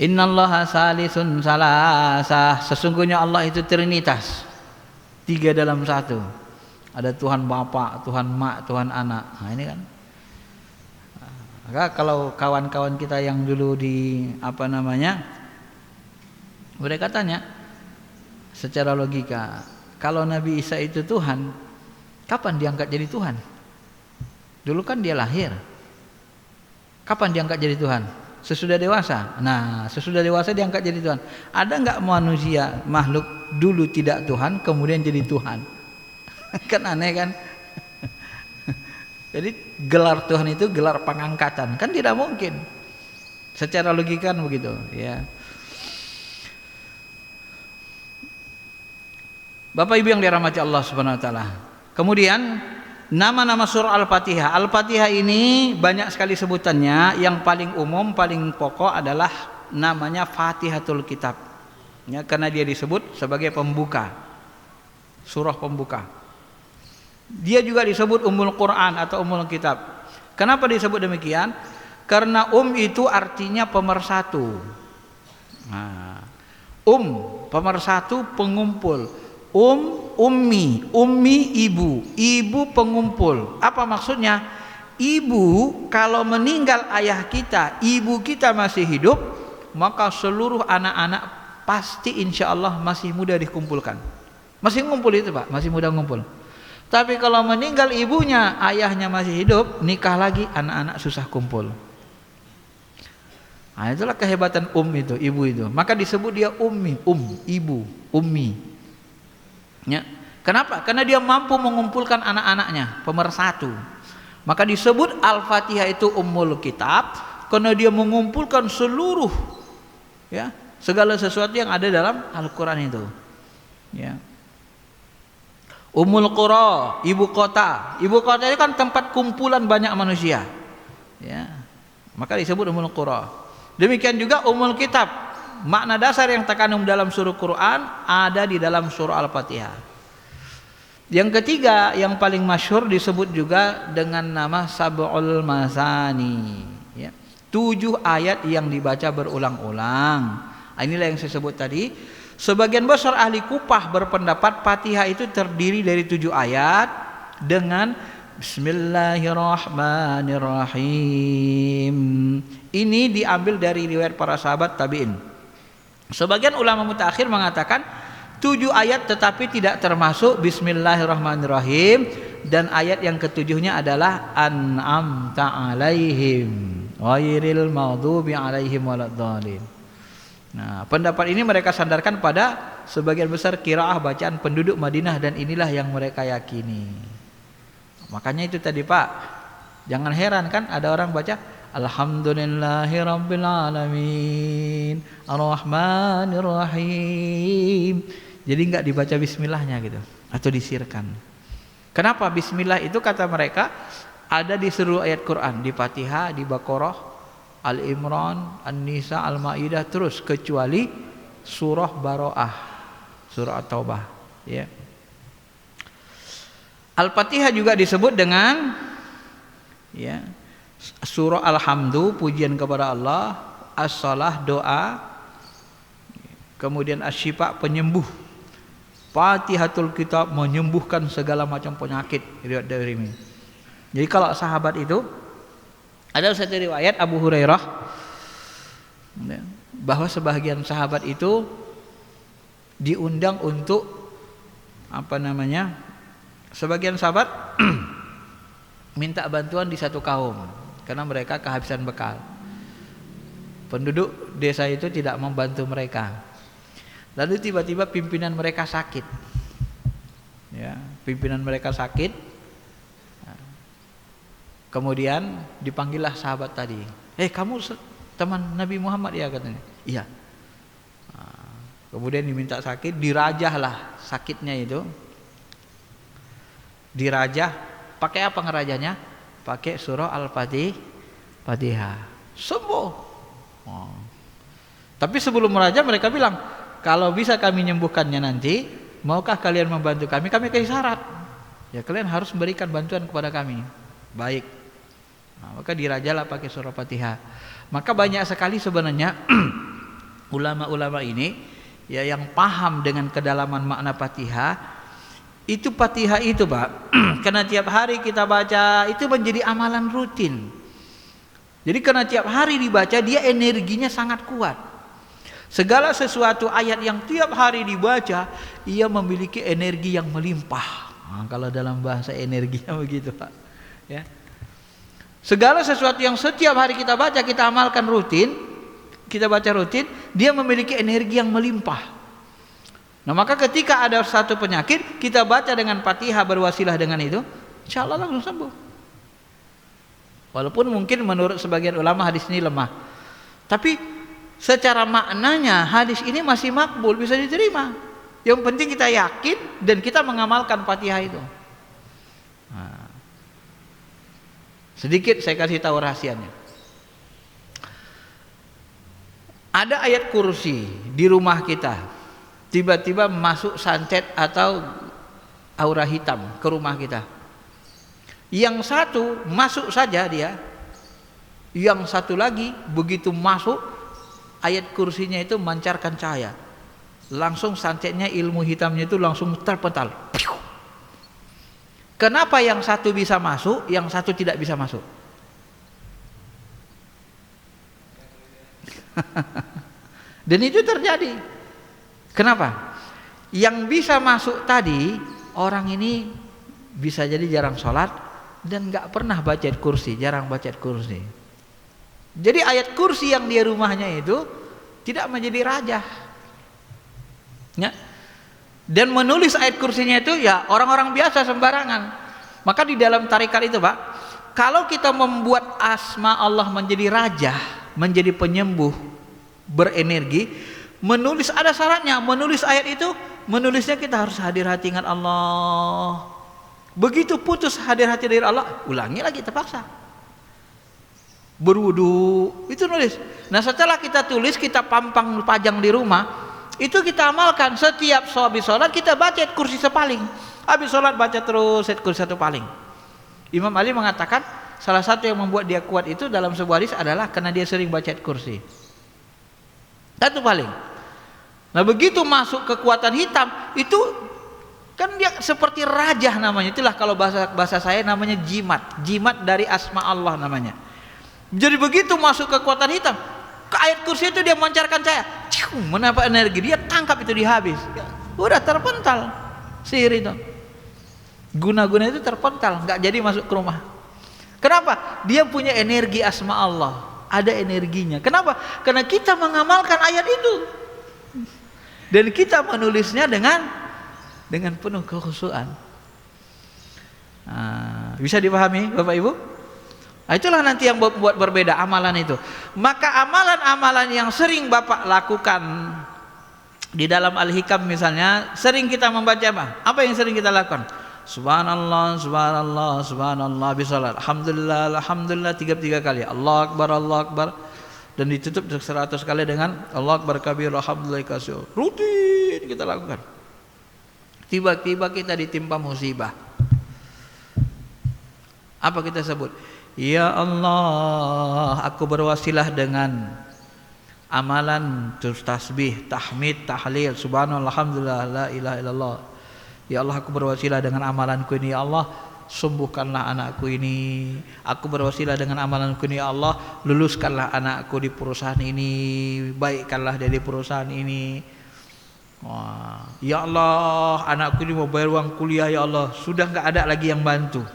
Innallaha salisun salasah, sesungguhnya Allah itu trinitas, 3 dalam 1. Ada Tuhan Bapa, Tuhan Mak, Tuhan Anak. Nah ini kan. Maka kalau kawan-kawan kita yang dulu di mereka tanya secara logika, kalau Nabi Isa itu Tuhan, kapan diangkat jadi Tuhan? Dulu kan dia lahir. Kapan diangkat jadi Tuhan? Sesudah dewasa. Nah, sesudah dewasa diangkat jadi Tuhan. Ada enggak manusia, makhluk dulu tidak Tuhan kemudian jadi Tuhan? Kan aneh kan? Jadi gelar Tuhan itu gelar pengangkatan, kan tidak mungkin. Secara logika kan begitu, ya. Bapak Ibu yang dirahmati Allah Subhanahu wa taala. Kemudian nama-nama surah Al-Fatihah. Al-Fatihah ini banyak sekali sebutannya. Yang paling umum, paling pokok adalah namanya Fatihatul Kitab. Ya, karena dia disebut sebagai pembuka. Surah pembuka. Dia juga disebut Ummul Quran atau Ummul Kitab. Kenapa disebut demikian? Karena itu artinya pemersatu. Nah, pemersatu, pengumpul. ummi. Ummi ibu, ibu pengumpul. Apa maksudnya? Ibu kalau meninggal ayah kita, ibu kita masih hidup, maka seluruh anak-anak pasti insya Allah masih mudah dikumpulkan. Masih ngumpul itu Pak, masih mudah ngumpul. Tapi kalau meninggal ibunya, ayahnya masih hidup, nikah lagi, anak-anak susah kumpul. Nah, itulah kehebatan itu, ibu itu. Maka disebut dia ummi, ibu, ummi. Ya. Kenapa? Karena dia mampu mengumpulkan anak-anaknya, pemersatu. Maka disebut Al-Fatihah itu ummul kitab, karena dia mengumpulkan seluruh ya, segala sesuatu yang ada dalam Al-Qur'an itu. Ya. Ummul Qura, ibu kota. Ibu kota itu kan tempat kumpulan banyak manusia. Ya. Maka disebut Ummul Qura. Demikian juga Ummul Kitab. Makna dasar yang terkandung dalam surah Quran ada di dalam surah Al-Fatihah. Yang ketiga yang paling masyhur disebut juga dengan nama Sab'ul Masani, ya. 7 ayat yang dibaca berulang-ulang. Inilah yang saya sebut tadi. Sebagian besar ahli Kufah berpendapat Fatihah itu terdiri dari 7 ayat dengan Bismillahirrahmanirrahim. Ini diambil dari riwayat para sahabat tabi'in. Sebagian ulama mutakhir mengatakan 7 ayat tetapi tidak termasuk Bismillahirrahmanirrahim, dan ayat yang ketujuhnya adalah An'amta alaihim ghairil maghdubi alaihim waladdallin. Nah, pendapat ini mereka sandarkan pada sebagian besar qiraah bacaan penduduk Madinah, dan inilah yang mereka yakini. Makanya itu tadi Pak, jangan heran kan ada orang baca Alhamdulillahirabbil alamin Arrahmanirrahim. Jadi enggak dibaca bismillahnya gitu, atau disirkan. Kenapa? Bismillah itu kata mereka ada di seluruh ayat Quran, di Fatihah, di Baqarah, Al-Imran, An-Nisa, Al-Maidah, terus kecuali surah Baroah, surah At-Taubah, ya. Al-Fatihah juga disebut dengan ya, surah Alhamdu, pujian kepada Allah, As-Salah, doa, kemudian Asy-Syifa, penyembuh, Fatihatul Kitab, menyembuhkan segala macam penyakit, riwayat dari ini. Jadi kalau sahabat itu ada satu riwayat Abu Hurairah bahwa sebagian sahabat itu diundang untuk sebagian sahabat minta bantuan di satu kaum karena mereka kehabisan bekal. Penduduk desa itu tidak membantu mereka. Lalu tiba-tiba pimpinan mereka sakit. Ya, pimpinan mereka sakit. Kemudian dipanggillah sahabat tadi. Kamu teman Nabi Muhammad ya, katanya. Iya. Kemudian diminta sakit, dirajahlah sakitnya itu. Dirajah, pakai apa ngerajahnya? Pakai surah Al-Fatihah. Sembuh. Tapi sebelum merajah mereka bilang, kalau bisa kami menyembuhkannya nanti, maukah kalian membantu kami? Kami kasih syarat. Ya, kalian harus memberikan bantuan kepada kami. Baik. Nah, maka dirajalah pakai surah Fatihah. Maka banyak sekali sebenarnya ulama-ulama ini ya yang paham dengan kedalaman makna Fatihah. Itu Fatihah itu Pak, karena tiap hari kita baca itu menjadi amalan rutin. Jadi karena tiap hari dibaca, dia energinya sangat kuat. Segala sesuatu ayat yang tiap hari dibaca, ia memiliki energi yang melimpah. Nah, kalau dalam bahasa energinya begitu Pak. Ya. Segala sesuatu yang setiap hari kita baca, kita amalkan rutin, kita baca rutin, dia memiliki energi yang melimpah. Nah, maka ketika ada satu penyakit, kita baca dengan Fatihah, berwasilah dengan itu, insya Allah langsung sembuh. Walaupun mungkin menurut sebagian ulama hadis ini lemah, tapi secara maknanya hadis ini masih makbul, bisa diterima. Yang penting kita yakin dan kita mengamalkan Fatihah itu. Nah, sedikit saya kasih tahu rahasianya. Ada ayat kursi di rumah kita, tiba-tiba masuk santet atau aura hitam ke rumah kita. Yang satu masuk saja dia, yang satu lagi begitu masuk, ayat kursinya itu memancarkan cahaya, langsung santetnya, ilmu hitamnya itu langsung terpental. Kenapa yang satu bisa masuk, yang satu tidak bisa masuk? Dan itu terjadi. Kenapa? Yang bisa masuk tadi, orang ini bisa jadi jarang sholat dan nggak pernah baca ayat kursi, jarang baca ayat kursi. Jadi ayat kursi yang di rumahnya itu tidak menjadi raja. Ya. Dan menulis ayat kursinya itu ya orang-orang biasa sembarangan. Maka di dalam tarikat itu Pak, kalau kita membuat asma Allah menjadi raja, menjadi penyembuh, berenergi, menulis ada syaratnya. Menulis ayat itu, menulisnya kita harus hadir hati ingat Allah. Begitu putus hadir hati dari Allah, ulangi lagi terpaksa. Berwudu, itu nulis. Nah setelah kita tulis, kita pajang di rumah, itu kita amalkan. Setiap habis sholat kita baca ayat kursi sepaling. Habis sholat baca terus ayat kursi satu paling. Imam Ali mengatakan salah satu yang membuat dia kuat itu dalam sebuah hadis adalah karena dia sering baca ayat kursi satu paling. Nah begitu masuk kekuatan hitam itu kan dia seperti raja namanya. Itulah kalau bahasa saya namanya jimat dari asma Allah namanya. Jadi begitu masuk kekuatan hitam, ke ayat kursi itu dia memancarkan cahaya, menambah energi, dia tangkap itu dihabis, udah terpental sihir itu, guna-guna itu terpental, nggak jadi masuk ke rumah. Kenapa? Dia punya energi asma Allah, ada energinya. Kenapa? Karena kita mengamalkan ayat itu dan kita menulisnya dengan penuh kekhusyuan. Bisa dipahami Bapak Ibu? Itulah nanti yang buat berbeda amalan itu. Maka amalan-amalan yang sering Bapak lakukan di dalam Al-Hikam misalnya, sering kita membaca apa? Apa yang sering kita lakukan? Subhanallah, subhanallah, subhanallah, bisalat. Alhamdulillah, alhamdulillah 33 kali. Allah Akbar, Allah Akbar. Dan ditutup 100 kali dengan Allah Akbar kabir, alhamdulillah kasih. Rutin kita lakukan. Tiba-tiba kita ditimpa musibah. Apa kita sebut? Ya Allah, aku berwasilah dengan amalan tasbih, tahmid, tahlil, subhanallah, alhamdulillah, la ilaha illallah. Ya Allah, aku berwasilah dengan amalanku ini, ya Allah, sembuhkanlah anakku ini. Aku berwasilah dengan amalanku ini, ya Allah, luluskanlah anakku di perusahaan ini, baikkanlah dari perusahaan ini. Wah, ya Allah, anakku ini mau bayar uang kuliah, ya Allah, sudah nggak ada lagi yang bantu.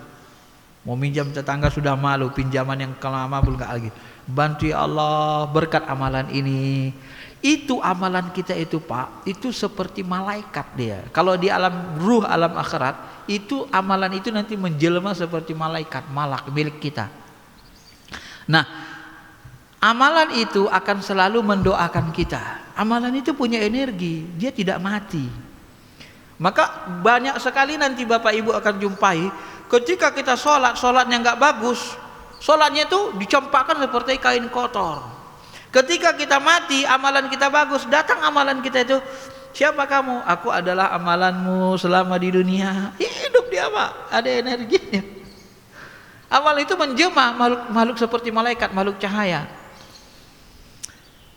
Mau minjam tetangga sudah malu, pinjaman yang lama belum nggak lagi. Bantu ya Allah, berkat amalan ini. Itu amalan kita itu Pak, itu seperti malaikat dia. Kalau di alam ruh, alam akhirat, itu amalan itu nanti menjelma seperti malaikat, malak milik kita. Nah, amalan itu akan selalu mendoakan kita. Amalan itu punya energi, dia tidak mati. Maka banyak sekali nanti Bapak Ibu akan jumpai ketika kita sholatnya nggak bagus, sholatnya itu dicampakkan seperti kain kotor. Ketika kita mati, amalan kita bagus, datang amalan kita itu, siapa kamu? Aku adalah amalanmu selama di dunia. Hidup dia Pak, ada energinya. Amal itu menjemah makhluk seperti malaikat, makhluk cahaya.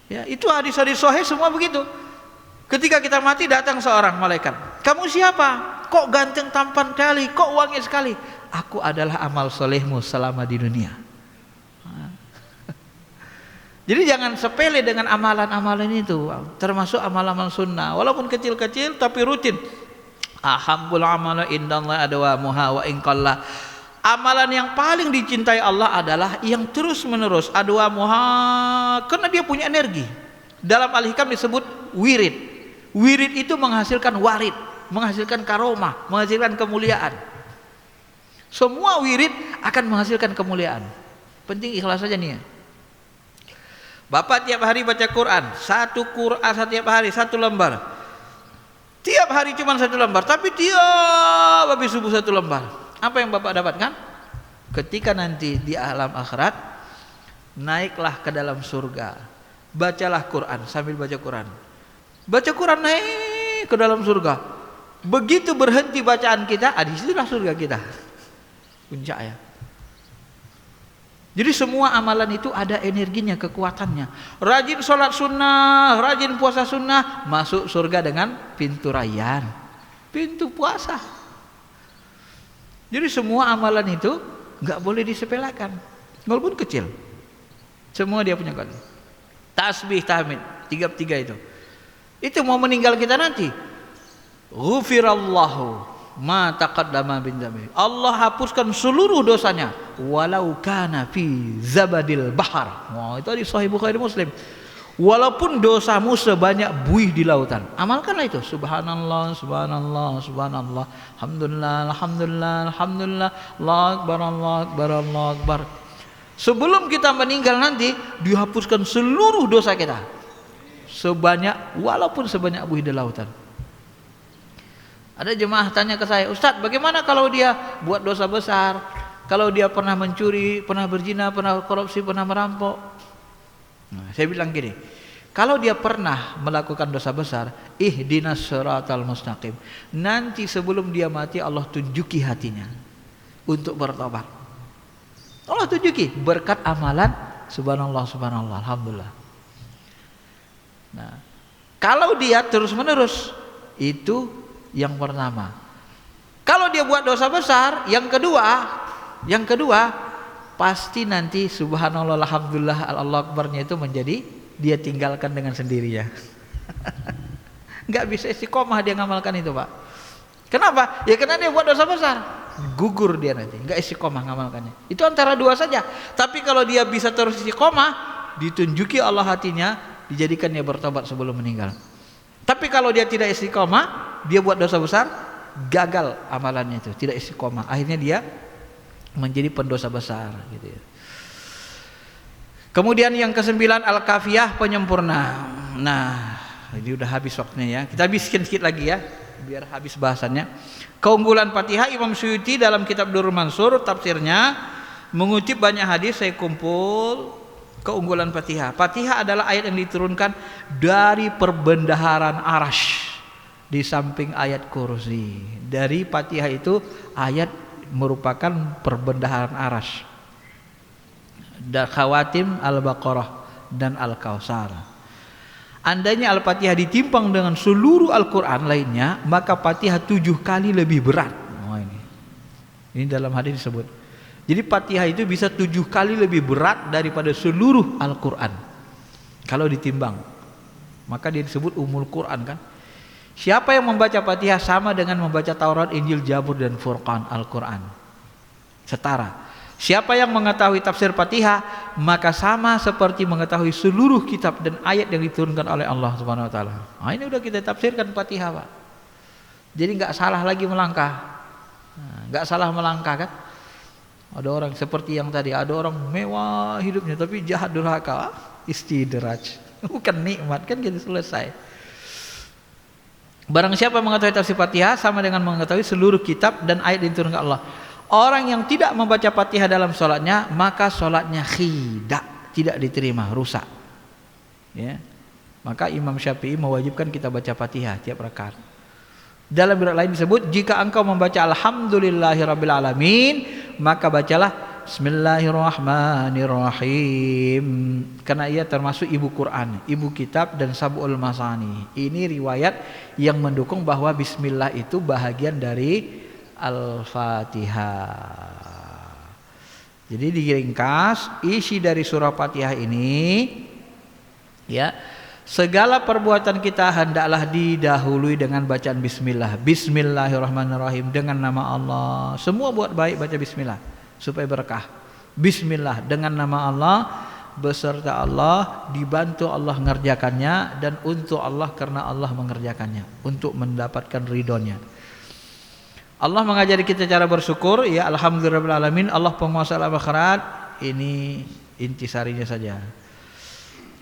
Ya, itu hadis-hadis sahih semua begitu. Ketika kita mati datang seorang malaikat. Kamu siapa? Kok ganteng tampan sekali? Kok wangi sekali? Aku adalah amal solehmu selama di dunia. Jadi jangan sepele dengan amalan-amalan itu. Termasuk amal-amal sunnah. Walaupun kecil-kecil tapi rutin. Ahabbul amalu indallahi adwamuha wa in qalla. Amalan yang paling dicintai Allah adalah yang terus menerus, adwamuha, karena dia punya energi. Dalam Al-Hikam disebut wirid. Wirid itu menghasilkan warid, menghasilkan karomah, menghasilkan kemuliaan. Semua wirid akan menghasilkan kemuliaan. Penting ikhlas saja nih ya. Bapak tiap hari baca Quran, satu Quran setiap hari, satu lembar. Tiap hari cuma satu lembar, tapi tiap habis subuh satu lembar. Apa yang Bapak dapatkan? Ketika nanti di alam akhirat, naiklah ke dalam surga. Bacalah Quran sambil baca Quran. Baca Quran naik ke dalam surga. Begitu berhenti bacaan kita, disitulah surga kita. Puncak ya. Jadi semua amalan itu ada energinya, kekuatannya. Rajin sholat sunnah, rajin puasa sunnah, masuk surga dengan pintu rayyan, pintu puasa. Jadi semua amalan itu nggak boleh disepelekan, walaupun kecil. Semua dia punya kali. Tasbih, tahmid, tiga itu. Itu mau meninggal kita nanti. Ghufirallahu ma taqaddama min dzambi. Allah hapuskan seluruh dosanya walau kana fi zabadil bahar. Wah, itu di Sahih Bukhari Muslim. Walaupun dosamu sebanyak buih di lautan, amalkanlah itu. Subhanallah, subhanallah, subhanallah, alhamdulillah, alhamdulillah, alhamdulillah, Allahu akbar, Allahu akbar, Allahu akbar. Sebelum kita meninggal nanti dihapuskan seluruh dosa kita. Walaupun sebanyak buih di lautan. Ada jemaah tanya ke saya, "Ustadz, bagaimana kalau dia buat dosa besar? Kalau dia pernah mencuri, pernah berzina, pernah korupsi, pernah merampok?" Nah, saya bilang gini, kalau dia pernah melakukan dosa besar, ihdinas siratal mustaqim. Nanti sebelum dia mati Allah tunjuki hatinya untuk bertobat. Allah tunjuki berkat amalan, subhanallah, subhanallah, alhamdulillah. Nah, kalau dia terus menerus, itu yang pertama. Kalau dia buat dosa besar, yang kedua pasti nanti subhanallah, alhamdulillah, Allahu akbarnya itu menjadi dia tinggalkan dengan sendirinya. Nggak bisa istiqomah dia ngamalkan itu, Pak. Kenapa? Ya karena dia buat dosa besar, gugur dia nanti, nggak istiqomah ngamalkannya. Itu antara dua saja. Tapi kalau dia bisa terus istiqomah, ditunjuki Allah hatinya, dijadikan dia bertobat sebelum meninggal. Tapi kalau dia tidak istiqomah, dia buat dosa besar, gagal amalannya itu, tidak istiqomah. Akhirnya dia menjadi pendosa besar gitu ya. Kemudian yang ke-9 al-kafiyah, penyempurna. Nah, ini udah habis waktunya ya. Kita habiskan sedikit lagi ya biar habis bahasannya. Keunggulan Fatihah, Imam Suyuti dalam kitab Durrul Mansur tafsirnya mengutip banyak hadis, saya kumpul keunggulan Fatihah. Fatihah adalah ayat yang diturunkan dari perbendaharaan Arasy di samping ayat kursi. Dari Fatihah itu ayat merupakan perbendaharaan Arasy. Dan khawatim Al-Baqarah dan Al-Kautsar. Andainya Al-Fatihah ditimpang dengan seluruh Al-Quran lainnya, maka Fatihah 7 kali lebih berat. Oh, ini dalam hadis disebut. Jadi Fatihah itu bisa 7 kali lebih berat daripada seluruh Al-Quran kalau ditimbang. Maka dia disebut Ummul Quran kan. Siapa yang membaca Fatihah sama dengan membaca Taurat, Injil, Zabur dan Furqan, Al-Quran. Setara. Siapa yang mengetahui tafsir Fatihah, maka sama seperti mengetahui seluruh kitab dan ayat yang diturunkan oleh Allah Subhanahu wa taala. Nah, ini udah kita tafsirkan Fatihah, Pak. Jadi enggak salah lagi melangkah. Enggak salah melangkah kan? Ada orang seperti yang tadi, ada orang mewah hidupnya tapi jahat durhaka, istidraj. Bukan nikmat kan, jadi selesai. Barang siapa mengetahui tafsir Fatihah sama dengan mengetahui seluruh kitab dan ayat yang diturunkan Allah. Orang yang tidak membaca Fatihah dalam sholatnya, maka sholatnya khidak, tidak diterima, rusak. Ya. Maka Imam Syafi'i mewajibkan kita baca Fatihah tiap rakaat. Dalam riwayat lain disebut, jika engkau membaca Alhamdulillahirabbil alamin, maka bacalah Bismillahirrahmanirrahim, karena ia termasuk ibu Quran, ibu kitab dan Sab'ul Masani. Ini riwayat yang mendukung bahwa Bismillah itu bahagian dari Al-Fatihah. Jadi diringkas isi dari surah Fatihah ini, ya, segala perbuatan kita hendaklah didahului dengan bacaan Bismillah. Bismillahirrahmanirrahim, dengan nama Allah. Semua buat baik baca Bismillah supaya berkah. Bismillah, dengan nama Allah, beserta Allah, dibantu Allah mengerjakannya, dan untuk Allah karena Allah mengerjakannya, untuk mendapatkan ridhonya. Allah mengajari kita cara bersyukur, ya alhamdulillahirabbil alamin, Allah penguasa alam akhirat. Ini intisarinya saja.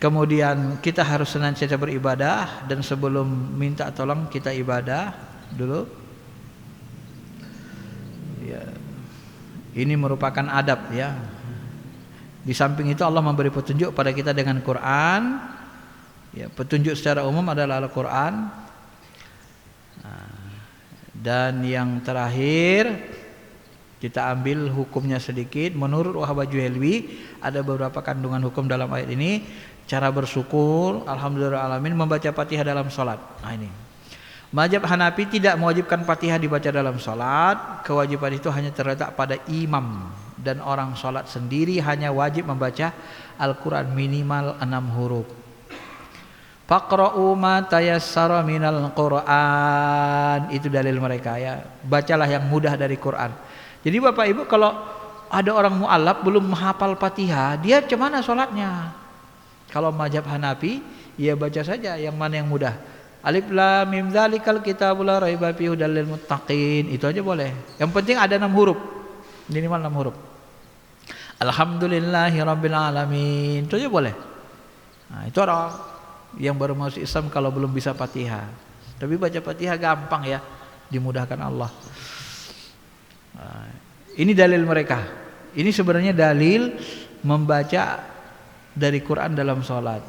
Kemudian kita harus senantiasa beribadah, dan sebelum minta tolong kita ibadah dulu. Ya. Ini merupakan adab ya. Di samping itu Allah memberi petunjuk pada kita dengan Quran. Ya, petunjuk secara umum adalah Al-Quran. Dan yang terakhir kita ambil hukumnya sedikit. Menurut Wahbah Juhelwi ada beberapa kandungan hukum dalam ayat ini. Cara bersyukur, alhamdulillah alamin, membaca Fatihah dalam sholat. Nah ini, Mazhab Hanafi tidak mewajibkan Fatihah dibaca dalam salat. Kewajiban itu hanya terletak pada imam, dan orang salat sendiri hanya wajib membaca Al-Quran minimal 6 huruf. Faqra'u ma tayassara minal Qur'an, itu dalil mereka ya. Bacalah yang mudah dari Quran. Jadi Bapak Ibu, kalau ada orang mu'alaf belum menghafal Fatihah, dia macam mana salatnya? Kalau mazhab Hanafi, ya baca saja yang mana yang mudah. Alif lam mim dzalikal kitabul la raiba fihi hudal lil muttaqin, itu aja boleh. Yang penting ada 6 huruf. Minimal 6 huruf. Alhamdulillahirabbil alamin, itu aja boleh. Nah, itu orang yang baru masuk Islam kalau belum bisa Fatihah. Tapi baca Fatihah gampang ya, dimudahkan Allah. Nah, ini dalil mereka. Ini sebenarnya dalil membaca dari Quran dalam sholat.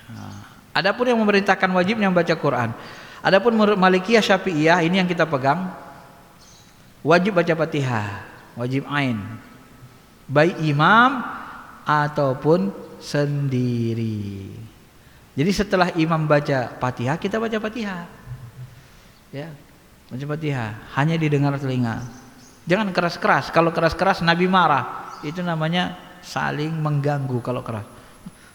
Nah, adapun yang memerintahkan wajibnya membaca Quran. Adapun menurut Malikiyah, Syafi'iyah, ini yang kita pegang, wajib baca Fatihah, wajib ain, baik imam ataupun sendiri. Jadi setelah imam baca Fatihah, kita baca Fatihah. Ya, baca Fatihah, hanya didengar telinga. Jangan keras-keras. Kalau keras-keras Nabi marah. Itu namanya saling mengganggu kalau keras.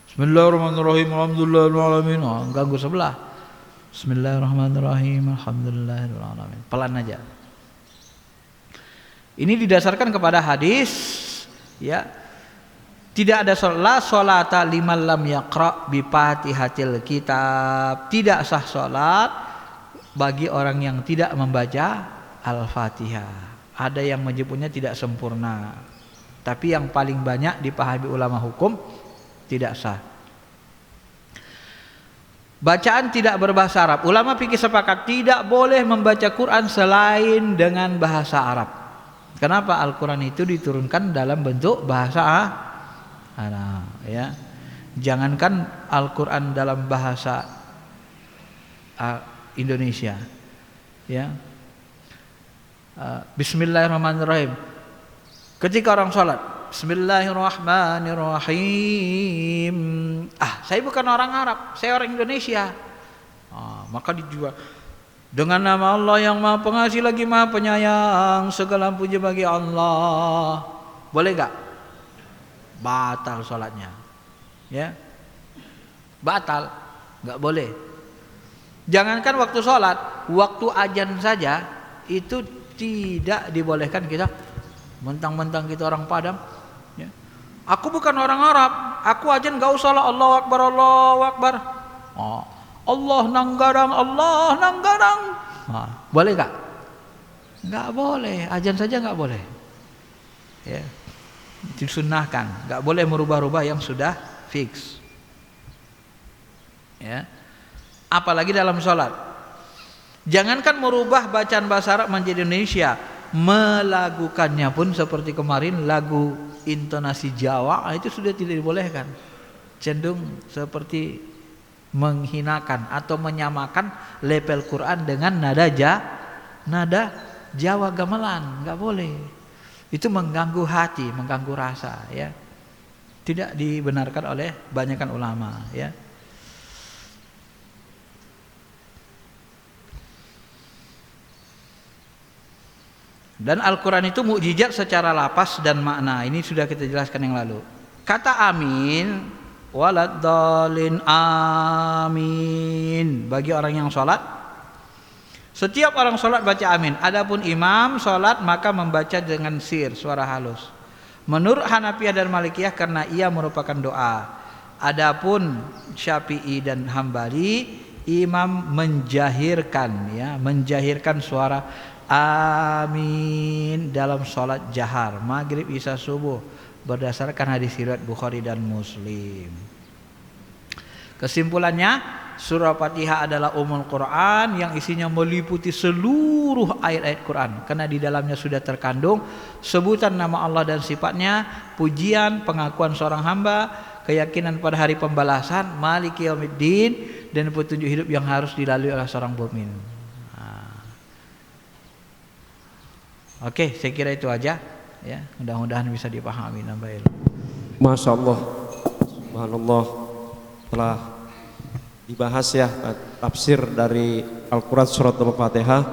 Bismillahirrahmanirrahim. Alhamdulillahirrahmanirrahim. Oh, ganggu sebelah. Bismillahirrahmanirrahim. Alhamdulillahirrahmanirrahim. Pelan aja. Ini didasarkan kepada hadis, ya. Tidak ada la sholata liman lam yaqra bi Fatihatil kitab. Tidak sah salat bagi orang yang tidak membaca Al-Fatihah. Ada yang menyebutnya tidak sempurna. Tapi yang paling banyak dipahami ulama hukum, tidak sah. Bacaan tidak berbahasa Arab. Ulama fikih sepakat tidak boleh membaca Quran selain dengan bahasa Arab. Kenapa? Al-Quran itu diturunkan dalam bentuk bahasa Arab, ya. Jangankan Al-Quran dalam bahasa Indonesia, ya. Bismillahirrahmanirrahim. Ketika orang sholat, Bismillahirrahmanirrahim. Saya bukan orang Arab, saya orang Indonesia. Maka dijual dengan nama Allah yang Maha Pengasih lagi Maha Penyayang, segala puji bagi Allah. Boleh gak? Batal sholatnya, ya. Batal, gak boleh. Jangankan waktu sholat, waktu azan saja itu tidak dibolehkan kita mentang-mentang kita orang Padang, ya. Aku bukan orang Arab, aku azan gak usah lah Allahu Akbar, Allahu Akbar. Allah nanggarang, Allah nanggarang. Boleh gak? Gak boleh, azan saja gak boleh, ya. Disunnahkan, gak boleh merubah-rubah yang sudah fix, ya. Apalagi dalam sholat. Jangankan merubah bacaan bahasa Arab menjadi Indonesia, melakukannya pun seperti kemarin lagu intonasi Jawa, itu sudah tidak dibolehkan. Cenderung seperti menghinakan atau menyamakan level Quran dengan nada Jawa gamelan, nggak boleh. Itu mengganggu hati, mengganggu rasa, ya. Tidak dibenarkan oleh banyakan ulama, ya. Dan Al-Quran itu mukjizat secara lapas dan makna. Ini sudah kita jelaskan yang lalu. Kata amin, waladdallin, amin, bagi orang yang sholat. Setiap orang sholat baca amin. Adapun imam sholat maka membaca dengan sir, suara halus. Menurut Hanafiyah dan Malikiyah karena ia merupakan doa. Adapun Syafi'i dan Hambali, imam menjahirkan, ya, menjahirkan suara amin dalam sholat jahar maghrib, isya, subuh, berdasarkan hadis riwayat Bukhari dan Muslim. Kesimpulannya, surah Fatihah adalah umul Quran yang isinya meliputi seluruh ayat-ayat Quran, karena di dalamnya sudah terkandung sebutan nama Allah dan sifatnya, pujian, pengakuan seorang hamba, keyakinan pada hari pembalasan, maliki yaumiddin, dan petunjuk hidup yang harus dilalui oleh seorang mukmin. Oke, saya kira itu aja, ya. Mudah-mudahan bisa dipahami nambah ilmu. Masya Allah, subhanallah, telah dibahas ya tafsir dari Al-Quran surat Al-Fatihah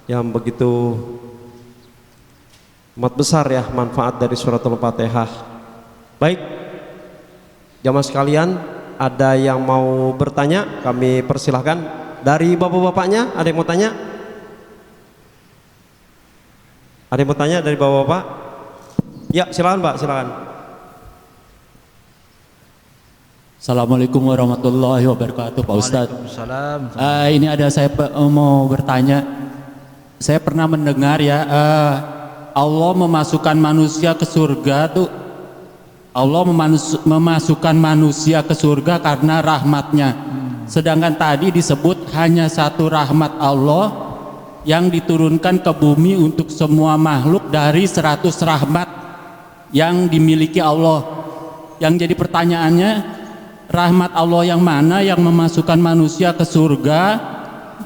yang begitu amat besar ya manfaat dari surat Al-Fatihah. Baik, jamaah sekalian, ada yang mau bertanya, kami persilahkan. Dari bapak-bapaknya ada yang mau tanya? Ada yang mau tanya dari bapak-bapak? Ya, silakan Pak, silakan. Assalamualaikum warahmatullahi wabarakatuh, Pak Ustadz. Waalaikumsalam. Ini ada saya mau bertanya. Saya pernah mendengar ya, Allah memasukkan manusia ke surga tuh. Allah memasukkan manusia ke surga karena rahmatnya. Sedangkan tadi disebut hanya satu rahmat Allah yang diturunkan ke bumi untuk semua makhluk dari 100 rahmat yang dimiliki Allah. Yang jadi pertanyaannya, rahmat Allah yang mana yang memasukkan manusia ke surga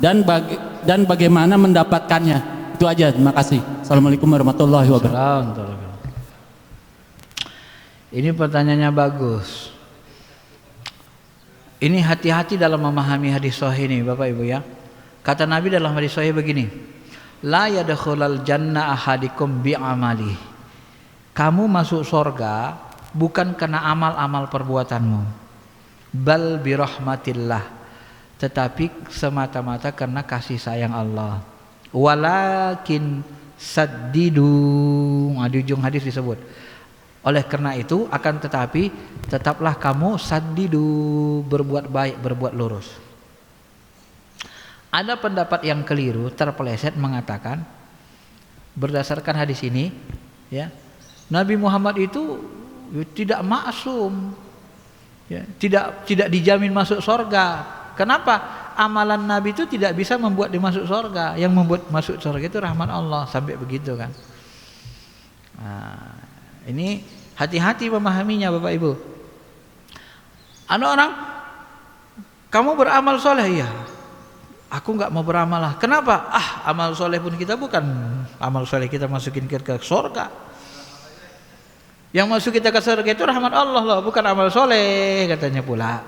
dan bagaimana mendapatkannya? Itu aja, terima kasih. Assalamualaikum warahmatullahi wabarakatuh. Ini pertanyaannya bagus. Ini hati-hati dalam memahami hadis sahih ini, Bapak Ibu ya. Kata Nabi dalam hadis sahih begini, la yadkhulul jannah ahadikum bi'amali. Kamu masuk surga bukan karena amal-amal perbuatanmu, bal birahmatillah, tetapi semata-mata karena kasih sayang Allah. Walakin saddidu, di ujung hadis disebut, oleh karena itu akan tetapi tetaplah kamu saddidu, berbuat baik, berbuat lurus. Ada pendapat yang keliru, terpeleset mengatakan berdasarkan hadis ini ya, Nabi Muhammad itu tidak maksum ya, tidak dijamin masuk surga. Kenapa? Amalan Nabi itu tidak bisa membuat dia masuk surga. Yang membuat masuk surga itu rahmat Allah, sampai begitu kan. Nah, ini hati-hati memahaminya Bapak Ibu. Ada orang, kamu beramal soleh ya, aku nggak mau beramal lah. Kenapa? Amal soleh pun kita bukan amal soleh kita masukin ke surga. Yang masuk kita ke surga itu rahmat Allah loh, bukan amal soleh katanya pula.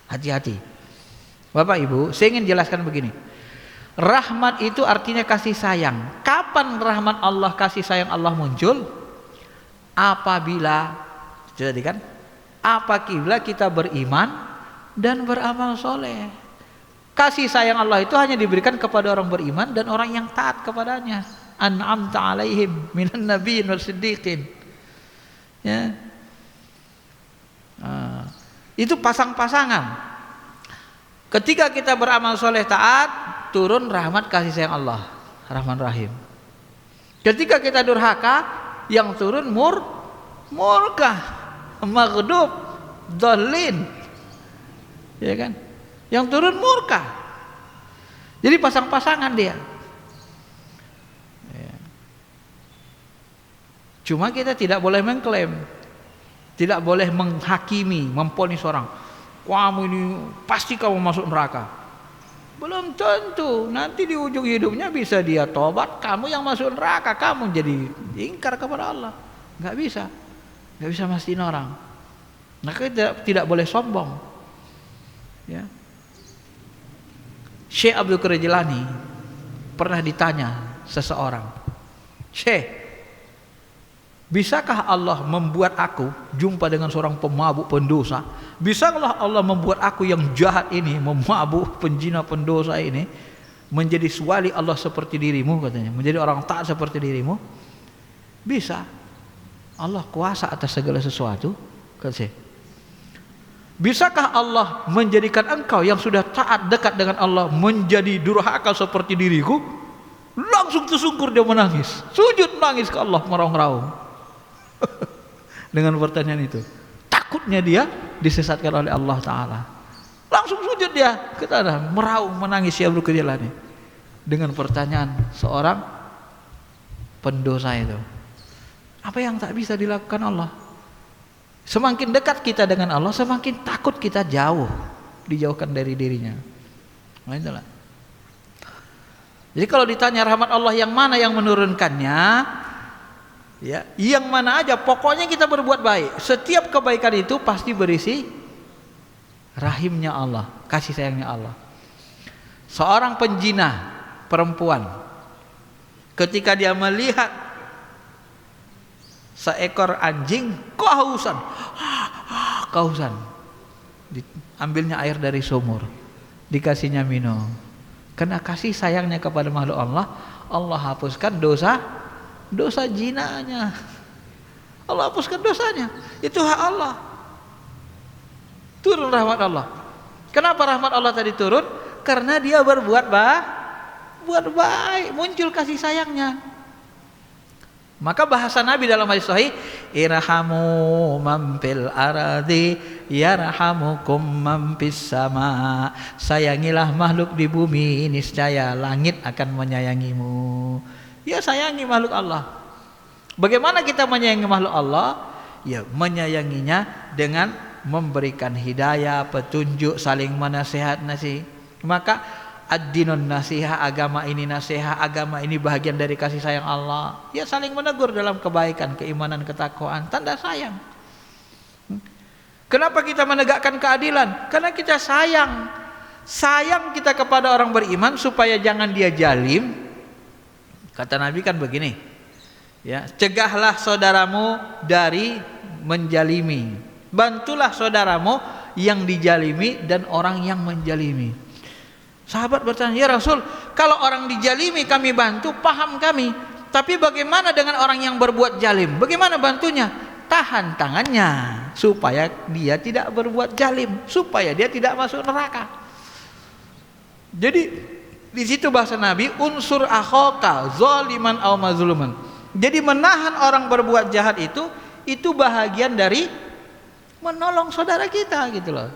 Hati-hati Bapak Ibu, saya ingin jelaskan begini. Rahmat itu artinya kasih sayang. Kapan rahmat Allah, kasih sayang Allah muncul? Apabila, jadi kan, apabila kita beriman dan beramal soleh. Kasih sayang Allah itu hanya diberikan kepada orang beriman dan orang yang taat kepadanya. An'amta alaihim minan nabiyyin wasiddiqin. Ya. Itu pasang-pasangan. Ketika kita beramal soleh taat, turun rahmat kasih sayang Allah, Rahman Rahim. Ketika kita durhaka, yang turun murka, maghdub, dhalin, ya kan? Yang turun murka. Jadi pasang-pasangan dia. Ya. Cuma kita tidak boleh mengklaim, tidak boleh menghakimi, memponis orang. Kamu ini pasti kamu masuk neraka. Belum tentu. Nanti di ujung hidupnya bisa dia tobat, kamu yang masuk neraka, kamu jadi ingkar kepada Allah. Nggak bisa mastiin orang. Maka tidak boleh sombong. Ya. Syekh Abdul Qadir Jilani pernah ditanya seseorang, Syekh, bisakah Allah membuat aku jumpa dengan seorang pemabuk pendosa? Bisakah Allah membuat aku yang jahat ini, memabuk, penjina, pendosa ini, menjadi wali Allah seperti dirimu katanya, menjadi orang taat seperti dirimu? Bisa. Allah kuasa atas segala sesuatu, kata saya. Bisakah Allah menjadikan engkau yang sudah taat dekat dengan Allah menjadi durhaka seperti diriku? Langsung tersungkur dia menangis, sujud nangis ke Allah meraung-raung. Dengan pertanyaan itu, takutnya dia disesatkan oleh Allah Ta'ala. Langsung sujud dia ke tanah, meraung menangis Syekh Abdul Qadir Jilani dengan pertanyaan seorang pendosa itu. Apa yang tak bisa dilakukan Allah? Semakin dekat kita dengan Allah, semakin takut kita jauh, dijauhkan dari dirinya. Nah, itulah. Jadi kalau ditanya rahmat Allah yang mana yang menurunkannya, ya, yang mana aja, pokoknya kita berbuat baik. Setiap kebaikan itu pasti berisi rahimnya Allah, kasih sayangnya Allah. Seorang penjinah perempuan ketika dia melihat seekor anjing kehausan, diambilnya air dari sumur, dikasihnya minum. Karena kasih sayangnya kepada makhluk Allah, Allah hapuskan dosa jinanya. Allah hapuskan dosanya. Itu hak Allah. Turun rahmat Allah. Kenapa rahmat Allah tadi turun? Karena dia berbuat baik, muncul kasih sayangnya. Maka bahasa Nabi dalam hadis sahih, irhamu man fil ardi yarhamukum man fis sama. Sayangilah makhluk di bumi, niscaya langit akan menyayangimu. Ya, sayangi makhluk Allah. Bagaimana kita menyayangi makhluk Allah? Ya, menyayanginya dengan memberikan hidayah, petunjuk, saling menasihat-nasihat. Maka ad-dinun nasihat, agama ini nasihat, agama ini bahagian dari kasih sayang Allah. Ya, saling menegur dalam kebaikan, keimanan, ketakwaan, tanda sayang. Kenapa kita menegakkan keadilan? Karena kita sayang. Sayang kita kepada orang beriman supaya jangan dia zalim. Kata Nabi kan begini, ya, cegahlah saudaramu dari menjalimi, bantulah saudaramu yang dijalimi dan orang yang menjalimi. Sahabat bertanya, ya Rasul, kalau orang dijalimi kami bantu, paham kami, tapi bagaimana dengan orang yang berbuat jalim? Bagaimana bantunya? Tahan tangannya supaya dia tidak berbuat jalim, supaya dia tidak masuk neraka. Jadi di situ bahasa Nabi, unsur akhaka zaliman aw mazluman. Jadi menahan orang berbuat jahat itu bahagian dari menolong saudara kita, gitu loh.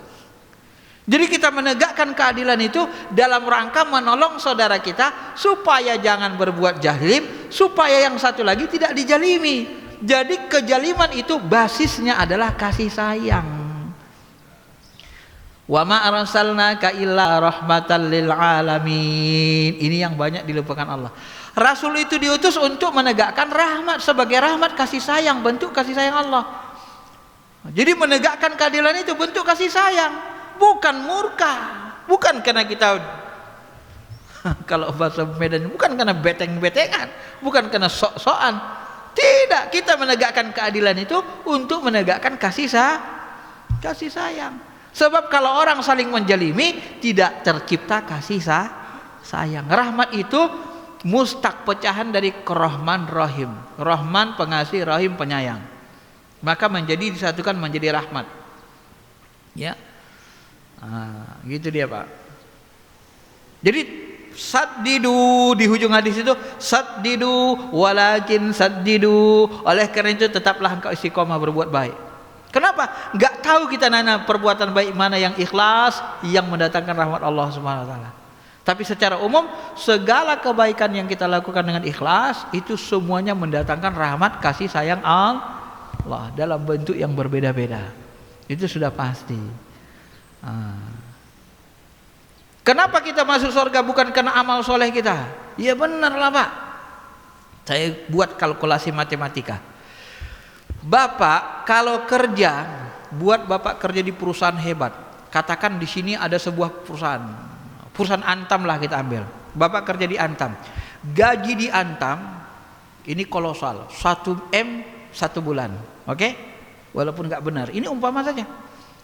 Jadi kita menegakkan keadilan itu dalam rangka menolong saudara kita supaya jangan berbuat jalim, supaya yang satu lagi tidak dijalimi. Jadi kejaliman itu basisnya adalah kasih sayang. Wa ma arsalnaka illa rahmatan lil alamin. Ini yang banyak dilupakan Allah. Rasul itu diutus untuk menegakkan rahmat, sebagai rahmat, kasih sayang, bentuk kasih sayang Allah. Jadi menegakkan keadilan itu bentuk kasih sayang, bukan murka, bukan karena kita kalau bahasa Medan, bukan karena beteng-betengan, bukan karena sok-sokan. Tidak, kita menegakkan keadilan itu untuk menegakkan kasih sayang. Sebab kalau orang saling menjalimi, tidak tercipta kasih sayang. Rahmat itu mustaq, pecahan dari Rahman Rahim. Rahman pengasih, Rahim penyayang. Maka disatukan menjadi rahmat. Ya, gitu dia Pak. Jadi saddidu, di hujung hadis itu saddidu walakin saddidu. Oleh karena itu tetaplah engkau istiqomah berbuat baik. Kenapa? Enggak tahu kita nanya perbuatan baik mana yang ikhlas, yang mendatangkan rahmat Allah Subhanahu wa taala. Tapi secara umum segala kebaikan yang kita lakukan dengan ikhlas itu semuanya mendatangkan rahmat kasih sayang Allah dalam bentuk yang berbeda-beda. Itu sudah pasti. Kenapa kita masuk surga? Bukan karena amal soleh kita. Ya benar lah Pak. Saya buat kalkulasi matematika. Bapak kalau kerja, buat Bapak kerja di perusahaan hebat. Katakan di sini ada sebuah perusahaan Antam lah kita ambil. Bapak kerja di Antam. Gaji di Antam ini kolosal, 1M 1 bulan. Oke? Walaupun nggak benar. Ini umpama saja.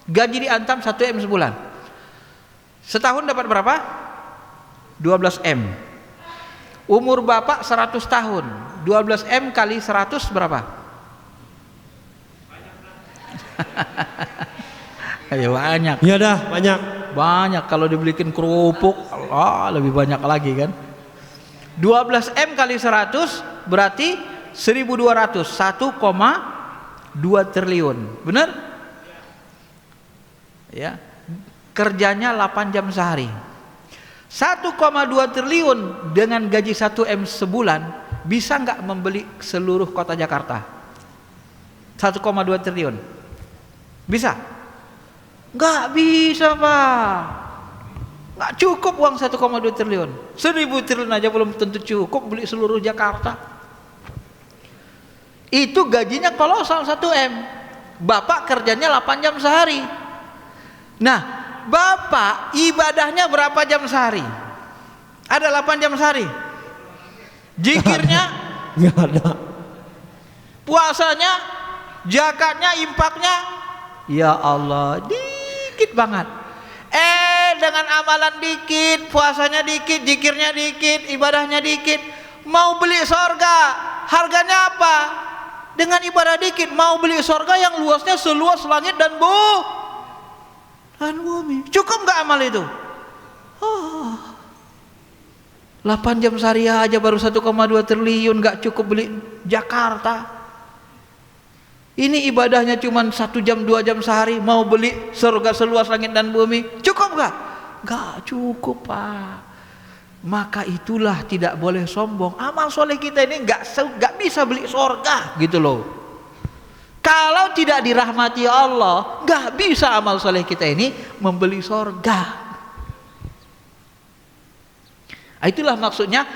Gaji di Antam 1M sebulan. Setahun dapat berapa? 12M. Umur Bapak 100 tahun. 12M kali 100 berapa? Ya banyak. Iya dah, banyak. Kalau dibelikin kerupuk, lebih banyak lagi kan. 12M kali 100 berarti 1.200, 1,2 triliun. Benar? Ya. Kerjanya 8 jam sehari. 1,2 triliun dengan gaji 1M sebulan bisa nggak membeli seluruh kota Jakarta? 1,2 triliun. Bisa? Nggak bisa Pak. Nggak cukup uang 1,2 triliun. 1.000 triliun aja belum tentu cukup beli seluruh Jakarta. Itu gajinya kolosal 1M. Bapak kerjanya 8 jam sehari. Nah, Bapak ibadahnya berapa jam sehari? Ada 8 jam sehari? Zikirnya? Nggak ada. Puasanya? Zakatnya? Infaknya? Ya Allah, dikit banget. Dengan amalan dikit, puasanya dikit, zikirnya dikit, ibadahnya dikit, mau beli surga, harganya apa? Dengan ibadah dikit mau beli surga yang luasnya seluas langit dan bumi. Cukup nggak amal itu? 8 jam sehari aja baru 1,2 triliun, nggak cukup beli Jakarta. Ini ibadahnya cuma 1 jam 2 jam sehari mau beli surga seluas langit dan bumi. Cukup nggak? Nggak cukup, Pak. Maka itulah tidak boleh sombong. Amal soleh kita ini nggak bisa beli surga gitu loh. Kalau tidak dirahmati Allah, nggak bisa amal soleh kita ini membeli surga. Itulah maksudnya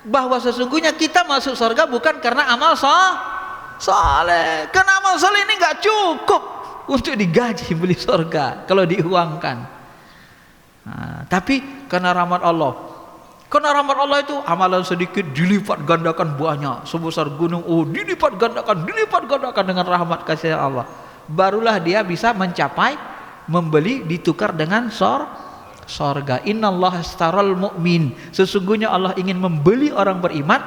bahwa sesungguhnya kita masuk surga bukan karena amal soleh. Karena amal soleh ini nggak cukup untuk digaji beli surga kalau diuangkan. Tapi karena rahmat Allah. Karena rahmat Allah itu amalan sedikit dilipat gandakan banyak, sebesar gunung dilipat gandakan dengan rahmat kasih Allah. Barulah dia bisa mencapai membeli ditukar dengan sorga. Innallaha astaral mu'min. Sesungguhnya Allah ingin membeli orang beriman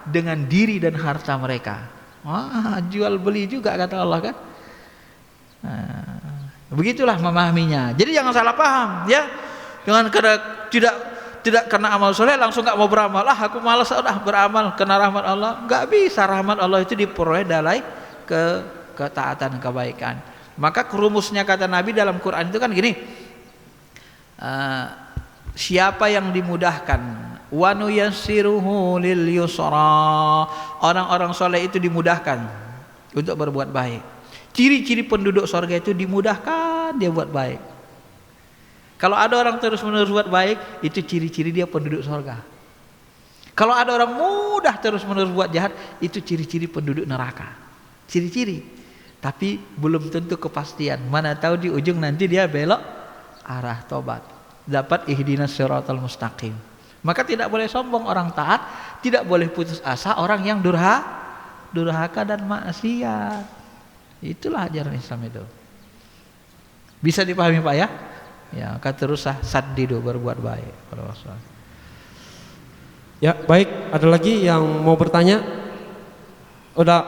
dengan diri dan harta mereka. Jual beli juga kata Allah kan. Begitulah memahaminya. Jadi jangan salah paham ya. Jangan karena tidak karena amal soleh langsung nggak mau beramal. Aku malas beramal karena rahmat Allah. Nggak bisa, rahmat Allah itu diperoleh dari ketaatan kebaikan. Maka rumusnya kata Nabi dalam Quran itu kan gini. Siapa yang dimudahkan, wa nuyassiruhu lil yusra, orang-orang soleh itu dimudahkan untuk berbuat baik. Ciri-ciri penduduk surga itu dimudahkan dia buat baik. Kalau ada orang terus-menerus buat baik, itu ciri-ciri dia penduduk surga. Kalau ada orang mudah terus-menerus buat jahat, itu ciri-ciri penduduk neraka. Ciri-ciri, tapi belum tentu kepastian. Mana tahu di ujung nanti dia belok arah tobat, dapat ihdinas siratal mustaqim. Maka tidak boleh sombong orang taat, tidak boleh putus asa orang yang durhaka dan maksiat. Itulah ajaran Islam itu. Bisa dipahami Pak ya? Ya, kata terus saddidu, berbuat baik. Ya, baik. Ada lagi yang mau bertanya? Udah,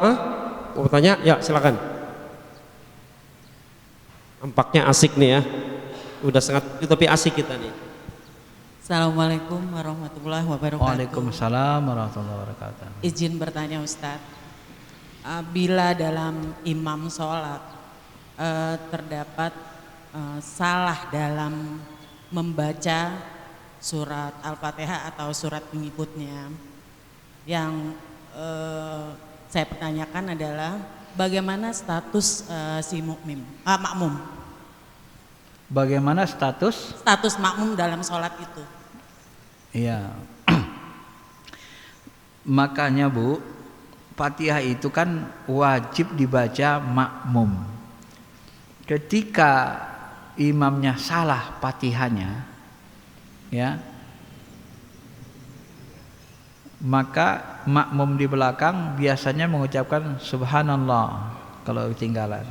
mau bertanya? Ya, silakan. Nampaknya asik nih ya. Udah sangat, tapi asik kita nih. Assalamualaikum warahmatullahi wabarakatuh. Waalaikumsalam warahmatullahi wabarakatuh. Izin bertanya Ustadz, bila dalam imam sholat terdapat salah dalam membaca surat Al-Fatihah atau surat pengikutnya, yang saya pertanyakan adalah bagaimana status si makmum? Bagaimana status makmum dalam sholat itu? Iya. Makanya Bu, Fatihah itu kan wajib dibaca makmum. Ketika imamnya salah Fatihahnya, ya, maka makmum di belakang biasanya mengucapkan subhanallah kalau ketinggalan.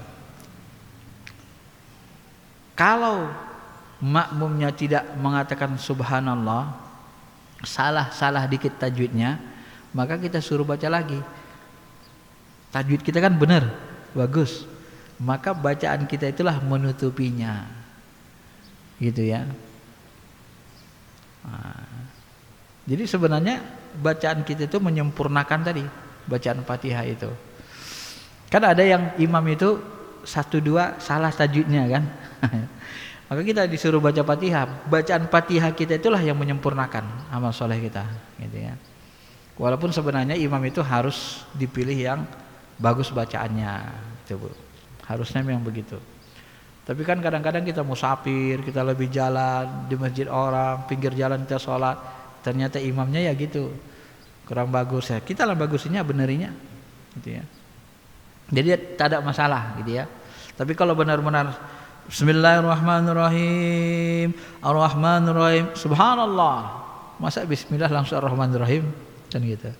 Kalau makmumnya tidak mengatakan subhanallah, salah dikit tajwidnya, maka kita suruh baca lagi. Tajwid kita kan benar, bagus, maka bacaan kita itulah menutupinya, gitu ya. Jadi sebenarnya bacaan kita itu menyempurnakan tadi bacaan Fatihah itu. Kan ada yang imam itu 1-2 salah tajwidnya kan. Maka kita disuruh baca Fatihah. Bacaan Fatihah kita itulah yang menyempurnakan amal soleh kita, gitu ya. Walaupun sebenarnya imam itu harus dipilih yang bagus bacaannya, itu Bu. Harusnya memang begitu. Tapi kan kadang-kadang kita musafir, kita lebih jalan di masjid orang, pinggir jalan kita sholat, ternyata imamnya ya gitu, kurang bagus ya. Kita lah bagusinya, benerinya, gitu ya. Jadi tak ada masalah, gitu ya. Tapi kalau benar-benar Bismillahirrahmanirrahim. Ar-Rahmanirrahim. Subhanallah. Masa bismillah langsung Ar-Rahmanirrahim? Kan gitu.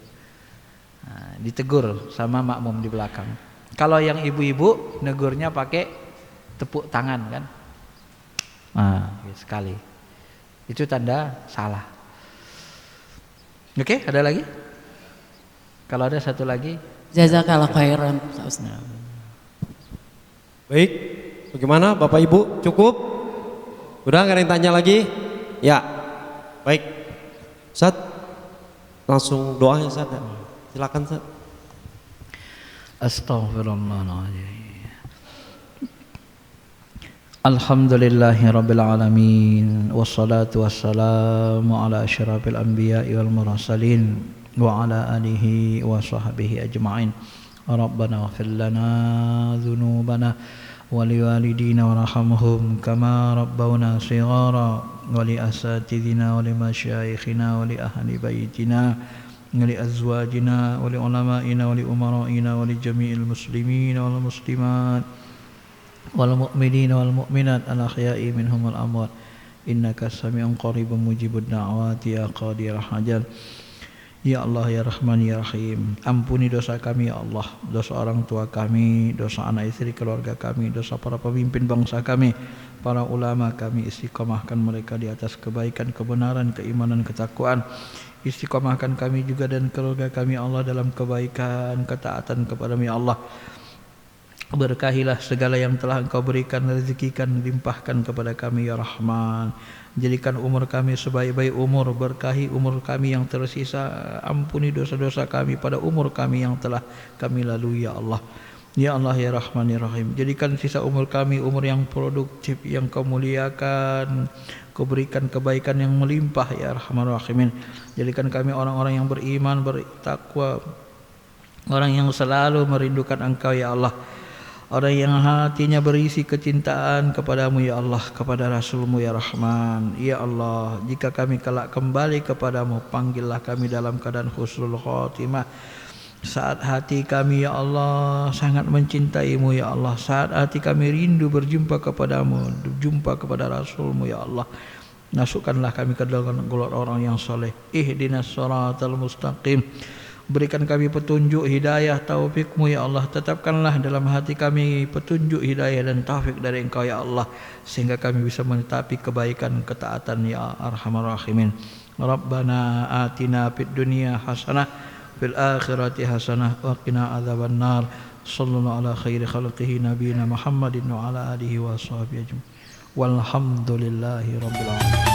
Nah, ditegur sama makmum di belakang. Kalau yang ibu-ibu negurnya pakai tepuk tangan kan. Nah, sekali. Itu tanda salah. Oke, ada lagi? Kalau ada satu lagi. Jazakallah khairan, Ustaz. Baik, bagaimana Bapak Ibu? Cukup? Udah nggak ada yang tanya lagi? Ya, baik. Ustaz, langsung doa ya Ustaz. Silakan Ustaz. Astaghfirullahaladzim. Alhamdulillahi rabbil alamin. Wassalatu wassalamu ala asyrafil anbiya'i wal mursalin wa ala alihi wa sahbihi ajma'in. Rabbana ighfir lana dhunubana wa liwalidina warhamhum kama rabbawna shighara wa li asatidina wa li masyayikhina wa li ahli baitina wa li azwajina wa li ulama'ina wa li umara'ina wa li jami'il muslimin wal muslimat wal mu'minina wal mu'minat al ahya'i minhum wal amwat innaka sami'un qaribun mujibud da'wati ya qadirul hajat. Ya Allah ya Rahman ya Rahim, ampuni dosa kami ya Allah, dosa orang tua kami, dosa anak istri keluarga kami, dosa para pemimpin bangsa kami, para ulama kami, istiqomahkan mereka di atas kebaikan, kebenaran, keimanan, ketakwaan. Istiqomahkan kami juga dan keluarga kami ya Allah dalam kebaikan, ketaatan kepada-Mu ya Allah. Berkahilah segala yang telah Engkau berikan, rezekikan, limpahkan kepada kami ya Rahman. Jadikan umur kami sebaik-baik umur, berkahi umur kami yang tersisa, ampuni dosa-dosa kami pada umur kami yang telah kami lalui ya Allah. Ya Allah ya Rahman ya Rahim, jadikan sisa umur kami umur yang produktif, yang Kau muliakan, Kau berikan kebaikan yang melimpah ya Rahman Rahimin. Jadikan kami orang-orang yang beriman, bertakwa, orang yang selalu merindukan Engkau ya Allah. Orang yang hatinya berisi kecintaan kepadamu ya Allah, kepada Rasulmu ya Rahman. Ya Allah, jika kami kelak kembali kepadamu, panggillah kami dalam keadaan husnul khotimah. Saat hati kami ya Allah sangat mencintaimu ya Allah, saat hati kami rindu berjumpa kepadamu, berjumpa kepada Rasulmu ya Allah. Masukkanlah kami ke dalam golongan orang yang soleh. Ihdinas shiratal mustaqim. Berikan kami petunjuk, hidayah, taufik-Mu ya Allah. Tetapkanlah dalam hati kami petunjuk, hidayah dan taufik dari Engkau ya Allah, sehingga kami bisa menetapi kebaikan, ketaatan ya Arhamar Rahimin. Rabbana atina fid dunya hasanah fil akhirati hasanah wa qina adzabannar. Sallallahu ala khairi khalqihi nabiyina Muhammadin wa ala alihi wa sahbihi ajma'in. Walhamdulillahi rabbil alamin.